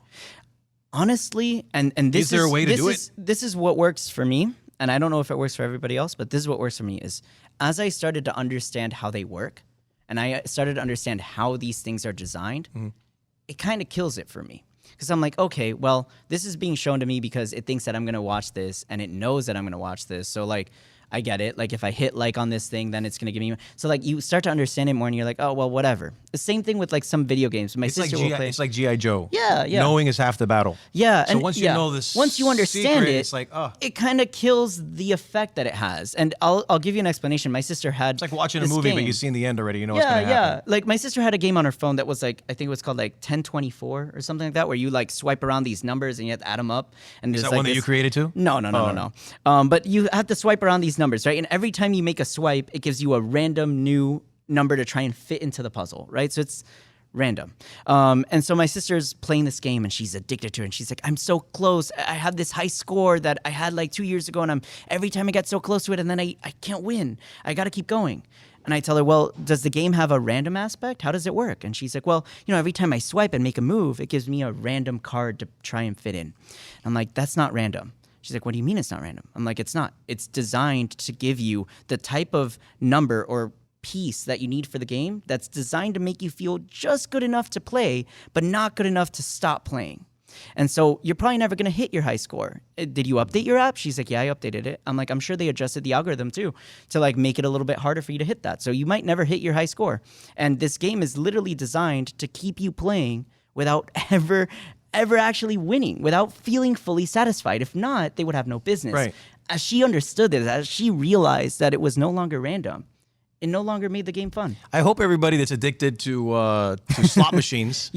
[SPEAKER 2] Honestly, and this
[SPEAKER 1] is there a way to do it?
[SPEAKER 2] This is what works for me, and I don't know if it works for everybody else, but this is what works for me is as I started to understand how they work, and I started to understand how these things are designed, it kind of kills it for me. Because I'm like, okay, well, this is being shown to me because it thinks that I'm going to watch this, and it knows that I'm going to watch this. So, like, I get it. Like, if I hit like on this thing, then it's going to give me... So, like, you start to understand it more, and you're like, oh, well, whatever. The same thing with, like, some video games. My sister will play...
[SPEAKER 1] It's like G.I. Joe.
[SPEAKER 2] Yeah.
[SPEAKER 1] Knowing is half the battle.
[SPEAKER 2] Yeah.
[SPEAKER 1] So once you know this,
[SPEAKER 2] once you understand
[SPEAKER 1] secret,
[SPEAKER 2] it,
[SPEAKER 1] it's like,
[SPEAKER 2] it kind of kills the effect that it has. And I'll give you an explanation. My sister had...
[SPEAKER 1] It's like watching a movie, but you've seen the end already. You know what's going to happen.
[SPEAKER 2] Like, my sister had a game on her phone that was like, I think it was called like 1024 or something like that, where you like swipe around these numbers and you have to add them up. And
[SPEAKER 1] is that
[SPEAKER 2] like
[SPEAKER 1] one that you created too?
[SPEAKER 2] No. But you have to swipe around these numbers, right? And every time you make a swipe, it gives you a random new number to try and fit into the puzzle, right? So it's random. And so my sister's playing this game and she's addicted to it. And she's like, I'm so close. I have this high score that I had like 2 years ago. And every time I get so close to it and then I can't win. I got to keep going. And I tell her, well, does the game have a random aspect? How does it work? And she's like, well, every time I swipe and make a move, it gives me a random card to try and fit in. And I'm like, that's not random. She's like, what do you mean it's not random? I'm like, it's not. It's designed to give you the type of number or piece that you need for the game that's designed to make you feel just good enough to play, but not good enough to stop playing. And so you're probably never going to hit your high score. Did you update your app? She's like, yeah, I updated it. I'm like, I'm sure they adjusted the algorithm too to like make it a little bit harder for you to hit that. So you might never hit your high score. And this game is literally designed to keep you playing without ever actually winning, without feeling fully satisfied. If not, they would have no business.
[SPEAKER 1] Right.
[SPEAKER 2] As she understood this, as she realized that it was no longer random, it no longer made the game fun.
[SPEAKER 1] I hope everybody that's addicted to slot machines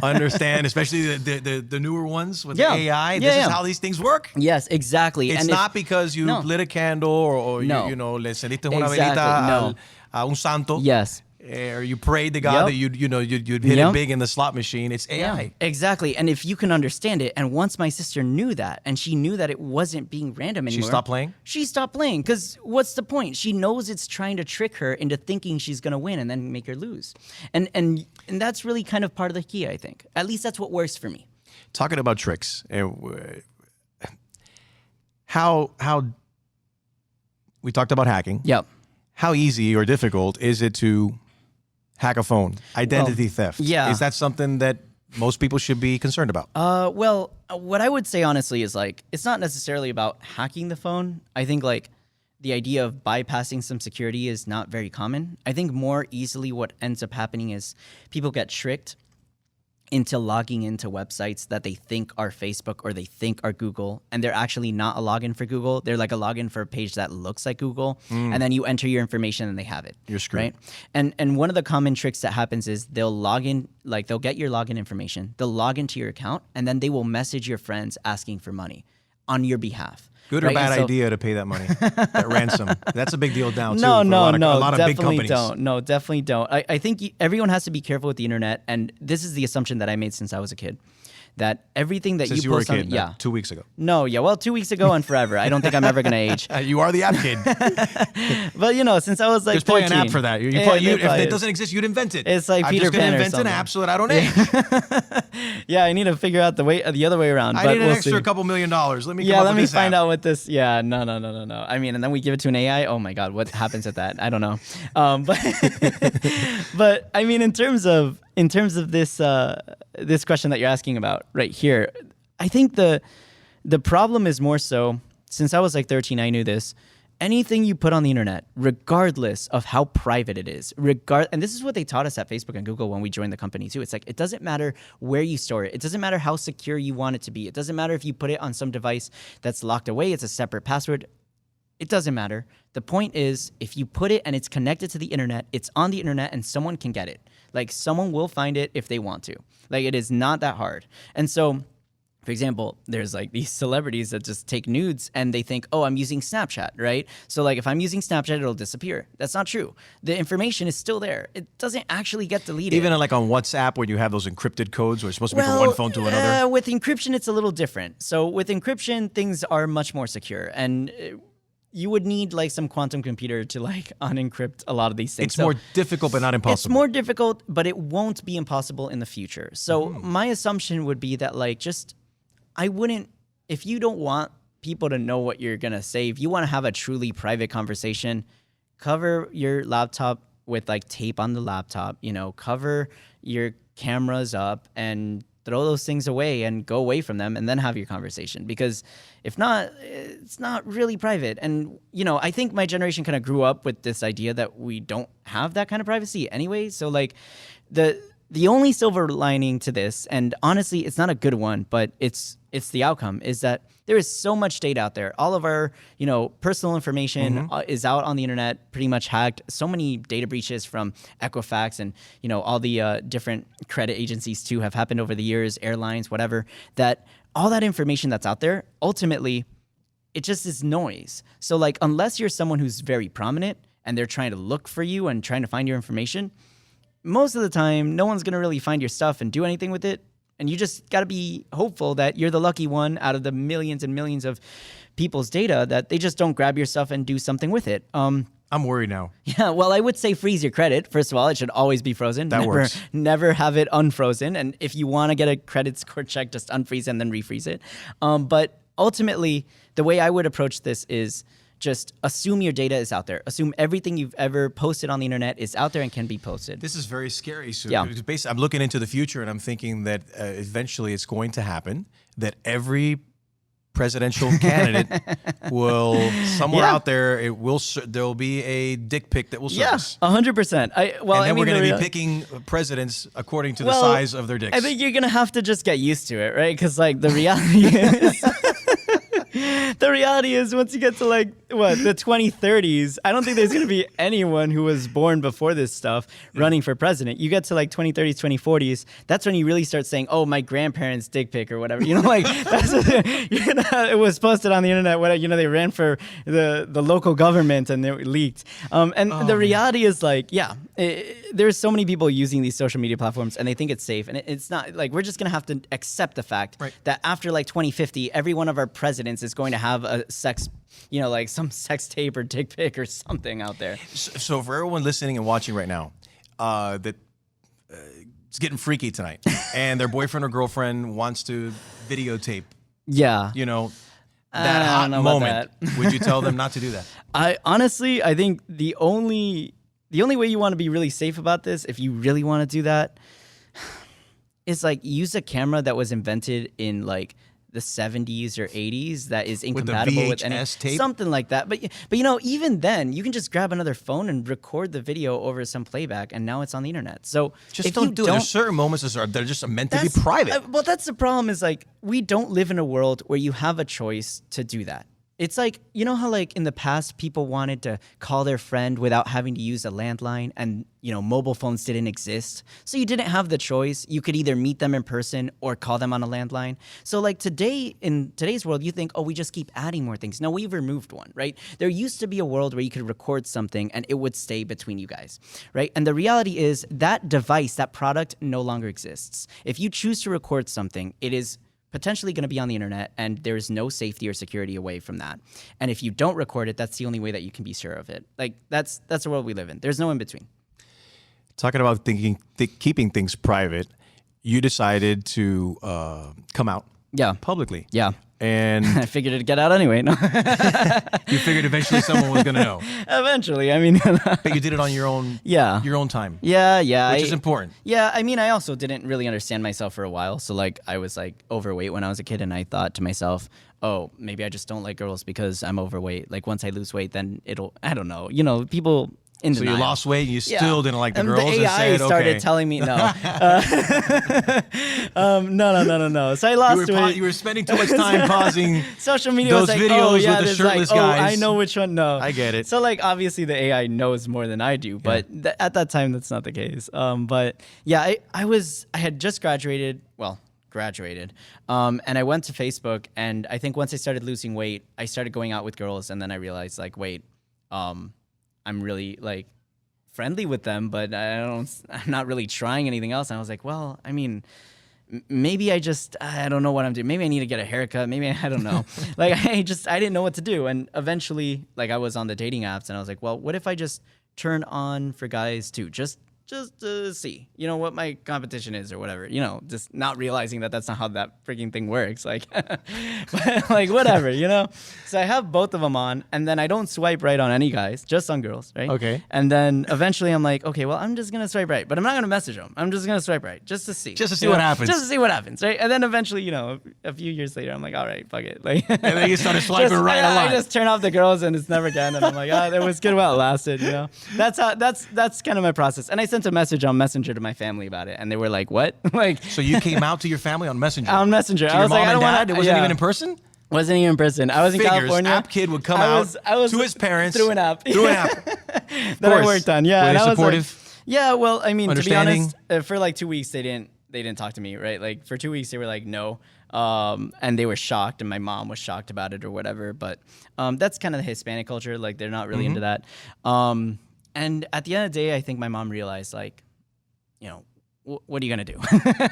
[SPEAKER 1] understand, especially the newer ones with the AI. This is how these things work.
[SPEAKER 2] Yes, exactly.
[SPEAKER 1] It's not because you lit a candle or you le encendiste una velita a un santo.
[SPEAKER 2] Yes.
[SPEAKER 1] Or you prayed to God that you'd hit it big in the slot machine. It's AI.
[SPEAKER 2] Yeah, exactly. And if you can understand it, and once my sister knew that, and she knew that it wasn't being random anymore.
[SPEAKER 1] She stopped playing?
[SPEAKER 2] She stopped playing, because what's the point? She knows it's trying to trick her into thinking she's going to win and then make her lose. And that's really kind of part of the key, I think. At least that's what works for me.
[SPEAKER 1] Talking about tricks, how we talked about hacking.
[SPEAKER 2] Yep.
[SPEAKER 1] How easy or difficult is it to hack a phone? Identity theft.
[SPEAKER 2] Yeah.
[SPEAKER 1] Is that something that most people should be concerned about?
[SPEAKER 2] Well, what I would say honestly is like, it's not necessarily about hacking the phone. I think like the idea of bypassing some security is not very common. I think more easily what ends up happening is people get tricked into logging into websites that they think are Facebook or they think are Google, and they're actually not a login for Google. They're like a login for a page that looks like Google, and then you enter your information and they have it.
[SPEAKER 1] You're screwed.
[SPEAKER 2] Right? And one of the common tricks that happens is they'll log in, like they'll get your login information, they'll log into your account, and then they will message your friends asking for money on your behalf.
[SPEAKER 1] Good or bad idea to pay that money, that ransom? That's a big deal now, too.
[SPEAKER 2] No,
[SPEAKER 1] for a lot of big
[SPEAKER 2] definitely
[SPEAKER 1] companies.
[SPEAKER 2] don't. No, definitely don't. I think everyone has to be careful with the internet, and this is the assumption that I made since I was a kid, that everything that
[SPEAKER 1] Since
[SPEAKER 2] you
[SPEAKER 1] were a
[SPEAKER 2] post
[SPEAKER 1] kid,
[SPEAKER 2] on,
[SPEAKER 1] 2 weeks ago.
[SPEAKER 2] No, well, 2 weeks ago and forever. I don't think I'm ever gonna age.
[SPEAKER 1] You are the app kid.
[SPEAKER 2] But since I was like
[SPEAKER 1] There's probably
[SPEAKER 2] 13,
[SPEAKER 1] an app for that. If it doesn't exist, you'd invent it.
[SPEAKER 2] It's like Peter Pan or
[SPEAKER 1] I'm just going to invent an app so that I don't age.
[SPEAKER 2] Yeah, I need to figure out the other way around.
[SPEAKER 1] I need an extra couple $1 million. Let me
[SPEAKER 2] find out what this. Yeah, no. I mean, and then we give it to an AI. Oh my God, what happens with that? I don't know. But I mean, in terms of this this question that you're asking about right here, I think the problem is more so, since I was like 13, I knew this. Anything you put on the internet, regardless of how private it is, and this is what they taught us at Facebook and Google when we joined the company too. It's like, it doesn't matter where you store it. It doesn't matter how secure you want it to be. It doesn't matter if you put it on some device that's locked away. It's a separate password. It doesn't matter. The point is, if you put it and it's connected to the internet, it's on the internet and someone can get it. Like, someone will find it if they want to. Like, it is not that hard. And so, for example, there's like these celebrities that just take nudes and they think, oh, I'm using Snapchat, right? So like, if I'm using Snapchat, it'll disappear. That's not true. The information is still there. It doesn't actually get deleted.
[SPEAKER 1] Even like on WhatsApp, when you have those encrypted codes where it's supposed to be from one phone to another?
[SPEAKER 2] With encryption, it's a little different. So with encryption, things are much more secure. And you would need like some quantum computer to like unencrypt a lot of these things.
[SPEAKER 1] It's more difficult, but not impossible.
[SPEAKER 2] It's more difficult, but it won't be impossible in the future. So my assumption would be that like, if you don't want people to know what you're going to say, if you want to have a truly private conversation, cover your laptop with like tape on the laptop, cover your cameras up and throw those things away and go away from them and then have your conversation. Because if not, it's not really private. And, I think my generation kind of grew up with this idea that we don't have that kind of privacy anyway. So like the only silver lining to this, and honestly, it's not a good one, but it's the outcome, is that there is so much data out there. All of our, personal information is out on the internet, pretty much hacked. So many data breaches from Equifax and, all the different credit agencies too have happened over the years, airlines, whatever, that all that information that's out there, ultimately, it just is noise. So like, unless you're someone who's very prominent and they're trying to look for you and trying to find your information, most of the time, no one's going to really find your stuff and do anything with it. And you just got to be hopeful that you're the lucky one out of the millions and millions of people's data that they just don't grab your stuff and do something with it.
[SPEAKER 1] I'm worried now.
[SPEAKER 2] Yeah, well, I would say freeze your credit. First of all, it should always be frozen.
[SPEAKER 1] That works.
[SPEAKER 2] Never have it unfrozen. And if you want to get a credit score check, just unfreeze and then refreeze it. But ultimately, the way I would approach this is just assume your data is out there. Assume everything you've ever posted on the internet is out there and can be posted.
[SPEAKER 1] This is very scary. So
[SPEAKER 2] Yeah.
[SPEAKER 1] basically, I'm looking into the future and I'm thinking that eventually it's going to happen that every presidential candidate will somewhere
[SPEAKER 2] Yeah.
[SPEAKER 1] out there. There'll be a dick pic that will
[SPEAKER 2] Yeah,
[SPEAKER 1] surface.
[SPEAKER 2] 100%.
[SPEAKER 1] And then we're going to be picking presidents according to the size of their dicks.
[SPEAKER 2] I think you're gonna have to just get used to it, right? Because like the reality is, the reality is, once you get to like the 2030s, I don't think there's gonna be anyone who was born before this stuff running for president. You get to like 2030s, 2040s, that's when you really start saying, "Oh, my grandparents' dick pic" or whatever. Like that's it was posted on the internet. They ran for the local government and they leaked. The reality is like, there's so many people using these social media platforms and they think it's safe, and it's not. Like, we're just gonna have to accept the fact that after like 2050, every one of our presidents is going to have a sex, like some sex tape or dick pic or something out there.
[SPEAKER 1] So for everyone listening and watching right now, that it's getting freaky tonight, and their boyfriend or girlfriend wants to videotape,
[SPEAKER 2] Yeah.
[SPEAKER 1] that
[SPEAKER 2] I
[SPEAKER 1] hot
[SPEAKER 2] don't know about
[SPEAKER 1] moment, would you tell them not to do that?
[SPEAKER 2] I think the only way you want to be really safe about this, if you really want to do that, is like use a camera that was invented in like the 70s or 80s that is
[SPEAKER 1] the
[SPEAKER 2] incompatible with any
[SPEAKER 1] VHS tape?
[SPEAKER 2] something like that. But you know, even then, you can just grab another phone and record the video over some playback, and now it's on the internet. So
[SPEAKER 1] Just
[SPEAKER 2] if
[SPEAKER 1] don't
[SPEAKER 2] you
[SPEAKER 1] do it. There's certain moments that are just meant to be private.
[SPEAKER 2] well, that's the problem. Is like we don't live in a world where you have a choice to do that. It's like, you know how like in the past people wanted to call their friend without having to use a landline, and you know mobile phones didn't exist. So you didn't have the choice. You could either meet them in person or call them on a landline. So like today, in today's world, you think, oh, we just keep adding more things. No, we've removed one, right? There used to be a world where you could record something and it would stay between you guys, right? And the reality is that device, that product no longer exists. If you choose to record something, it is potentially going to be on the internet, and there's no safety or security away from that. And if you don't record it, that's the only way that you can be sure of it. Like that's the world we live in. There's no in between.
[SPEAKER 1] Talking about keeping things private, you decided to come out publicly.
[SPEAKER 2] Yeah.
[SPEAKER 1] And
[SPEAKER 2] I figured it'd get out anyway. No.
[SPEAKER 1] you figured eventually someone was going to know.
[SPEAKER 2] Eventually, I mean.
[SPEAKER 1] But you did it on your own.
[SPEAKER 2] Yeah.
[SPEAKER 1] Your own time.
[SPEAKER 2] Yeah.
[SPEAKER 1] Which is important.
[SPEAKER 2] Yeah, I mean, I also didn't really understand myself for a while. So like, I was like overweight when I was a kid, and I thought to myself, oh, maybe I just don't like girls because I'm overweight. Like once I lose weight, then I don't know. You know, people.
[SPEAKER 1] So you lost weight, and you still didn't like the girls.
[SPEAKER 2] The AI started telling me no. No. So I lost weight.
[SPEAKER 1] You were spending too much time pausing
[SPEAKER 2] social media.
[SPEAKER 1] Those
[SPEAKER 2] was like,
[SPEAKER 1] videos
[SPEAKER 2] oh, yeah,
[SPEAKER 1] with the shirtless guys.
[SPEAKER 2] I know which one. No,
[SPEAKER 1] I get it.
[SPEAKER 2] So like, obviously, the AI knows more than I do, but at that time, that's not the case. But yeah, I had just graduated. Well. And I went to Facebook, and I think once I started losing weight, I started going out with girls, and then I realized like, wait, I'm really like friendly with them, but I'm not really trying anything else. And I was like, well, I mean, maybe I don't know what I'm doing. Maybe I need to get a haircut. Maybe I don't know. Like I didn't know what to do. And eventually, like I was on the dating apps, and I was like, well, what if I just turn on for guys too? Just to see, you know, what my competition is or whatever, you know, just not realizing that that's not how that freaking thing works. Like, like whatever, you know? So I have both of them on, and then I don't swipe right on any guys, just on girls, right?
[SPEAKER 1] Okay.
[SPEAKER 2] And then eventually I'm like, okay, well, I'm just going to swipe right, but I'm not going to message them. I'm just going to swipe right just to see.
[SPEAKER 1] Just to see what happens.
[SPEAKER 2] Just to see what happens, right? And then eventually, you know, a few years later, I'm like, all right, fuck it. Like,
[SPEAKER 1] and then you started swiping right a lot.
[SPEAKER 2] I just turn off the girls, and it's never again. And I'm like, it was good while it lasted, you know? That's kind of my process. And I sent a message on Messenger to my family about it, and they were like, what? Like,
[SPEAKER 1] so you came out to your family on Messenger?
[SPEAKER 2] On Messenger.
[SPEAKER 1] To
[SPEAKER 2] I
[SPEAKER 1] your
[SPEAKER 2] was
[SPEAKER 1] mom
[SPEAKER 2] like,
[SPEAKER 1] and dad? It wasn't even in person?
[SPEAKER 2] Wasn't even in person. I was in California.
[SPEAKER 1] App kid would come out to his parents
[SPEAKER 2] through an app.
[SPEAKER 1] That
[SPEAKER 2] I worked on. Yeah.
[SPEAKER 1] Were they
[SPEAKER 2] and
[SPEAKER 1] supportive?
[SPEAKER 2] Yeah, well, I mean, to be honest, for like 2 weeks they didn't talk to me, right? Like for 2 weeks they were like, no. And they were shocked, and my mom was shocked about it or whatever. But that's kind of the Hispanic culture. Like they're not really into that. And at the end of the day, I think my mom realized, like, you know, what are you going to do?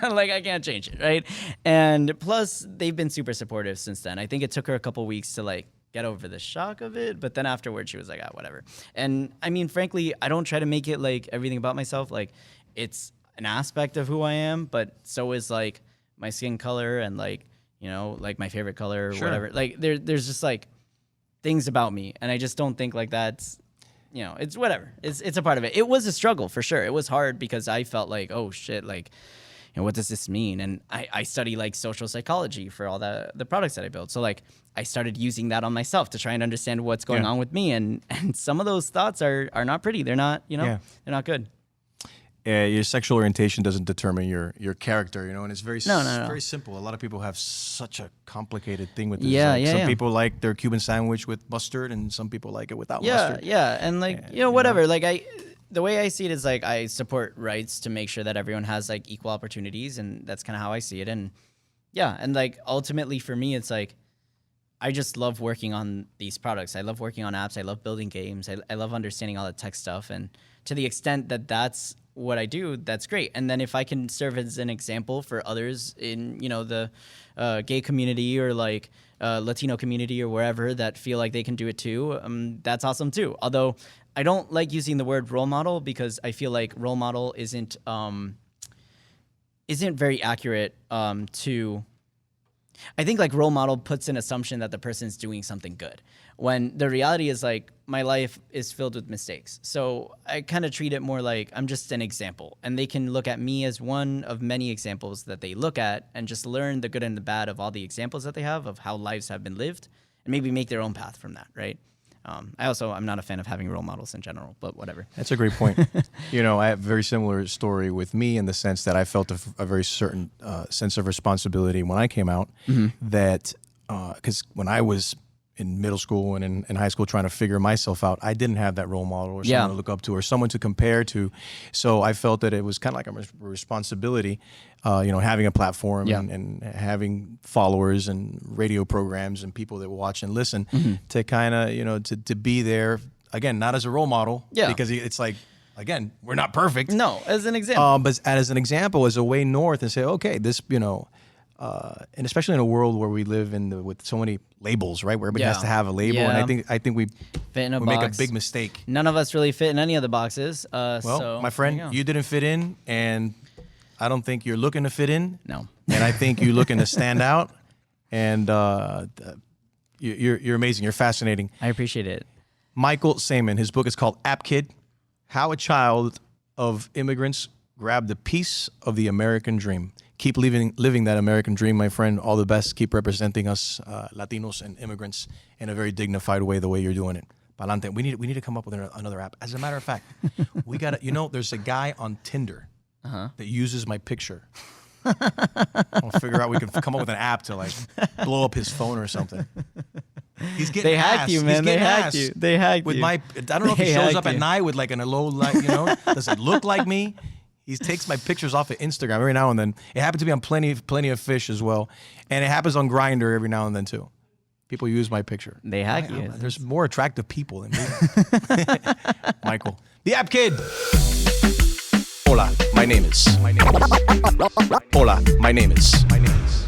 [SPEAKER 2] Like, I can't change it, right? And plus, they've been super supportive since then. I think it took her a couple weeks to, like, get over the shock of it. But then afterwards, she was like, whatever. And, I mean, frankly, I don't try to make it, like, everything about myself. Like, it's an aspect of who I am, but so is, like, my skin color and, like, you know, like, my favorite color or whatever. Like, there's just, like, things about me. And I just don't think, like, that's... You know, it's whatever. It's a part of it. It was a struggle for sure. It was hard because I felt like, oh shit, like, you know, what does this mean? And I study like social psychology for all the products that I build. So like I started using that on myself to try and understand what's going on with me. And some of those thoughts are not pretty. They're not, you know, they're not good.
[SPEAKER 1] Your sexual orientation doesn't determine your character, you know, and it's very very simple. A lot of people have such a complicated thing with this. Some people like their Cuban sandwich with mustard, and some people like it without mustard.
[SPEAKER 2] Yeah, and like you know, whatever. Like the way I see it is like I support rights to make sure that everyone has like equal opportunities, and that's kind of how I see it. And yeah, and like ultimately for me, it's like I just love working on these products. I love working on apps. I love building games. I love understanding all the tech stuff, and to the extent that that's what I do, that's great. And then if I can serve as an example for others in, you know, the gay community or like Latino community or wherever that feel like they can do it too, that's awesome too. Although I don't like using the word role model because I feel like role model isn't very accurate to I think like role model puts an assumption that the person's doing something good, when the reality is like my life is filled with mistakes. So I kind of treat it more like I'm just an example, and they can look at me as one of many examples that they look at and just learn the good and the bad of all the examples that they have of how lives have been lived, and maybe make their own path from that, right? I'm not a fan of having role models in general, but whatever.
[SPEAKER 1] That's a great point. I have a very similar story with me in the sense that I felt a very certain sense of responsibility when I came out. That because when I was in middle school and in high school trying to figure myself out, I didn't have that role model or someone to look up to or someone to compare to. So I felt that it was kind of like a responsibility, having a platform and having followers and radio programs and people that watch and listen to kind of, to be there, again, not as a role model, because it's like, again, we're not perfect.
[SPEAKER 2] No, as an example.
[SPEAKER 1] But as an example, as a way north and say, okay, this, and especially in a world where we live with so many labels, right? Where everybody has to have a label, and I think we
[SPEAKER 2] fit in a
[SPEAKER 1] make a
[SPEAKER 2] box.
[SPEAKER 1] big mistake.
[SPEAKER 2] None of us really fit in any of the boxes.
[SPEAKER 1] Well, my friend, you didn't fit in, and I don't think you're looking to fit in.
[SPEAKER 2] No,
[SPEAKER 1] and I think you're looking to stand out, and you're amazing. You're fascinating.
[SPEAKER 2] I appreciate it.
[SPEAKER 1] Michael Sayman, his book is called App Kid: How a Child of Immigrants Grabbed a Piece of the American Dream. Keep living that American dream, my friend. All the best. Keep representing us Latinos and immigrants in a very dignified way, the way you're doing it. Palante. We need to come up with another app. As a matter of fact, we got to, there's a guy on Tinder that uses my picture. I'll figure out we can come up with an app to like blow up his phone or something. He's getting
[SPEAKER 2] They hacked you, man. They hacked you. They hacked
[SPEAKER 1] with
[SPEAKER 2] you.
[SPEAKER 1] I don't know if he shows up at night with like a low light, does it look like me? He takes my pictures off of Instagram every now and then. It happened to be on Plenty of Fish as well. And it happens on Grindr every now and then too. People use my picture.
[SPEAKER 2] They hack you.
[SPEAKER 1] There's more attractive people than me. Michael. The App Kid. Hola, my name is. Hola, my name is.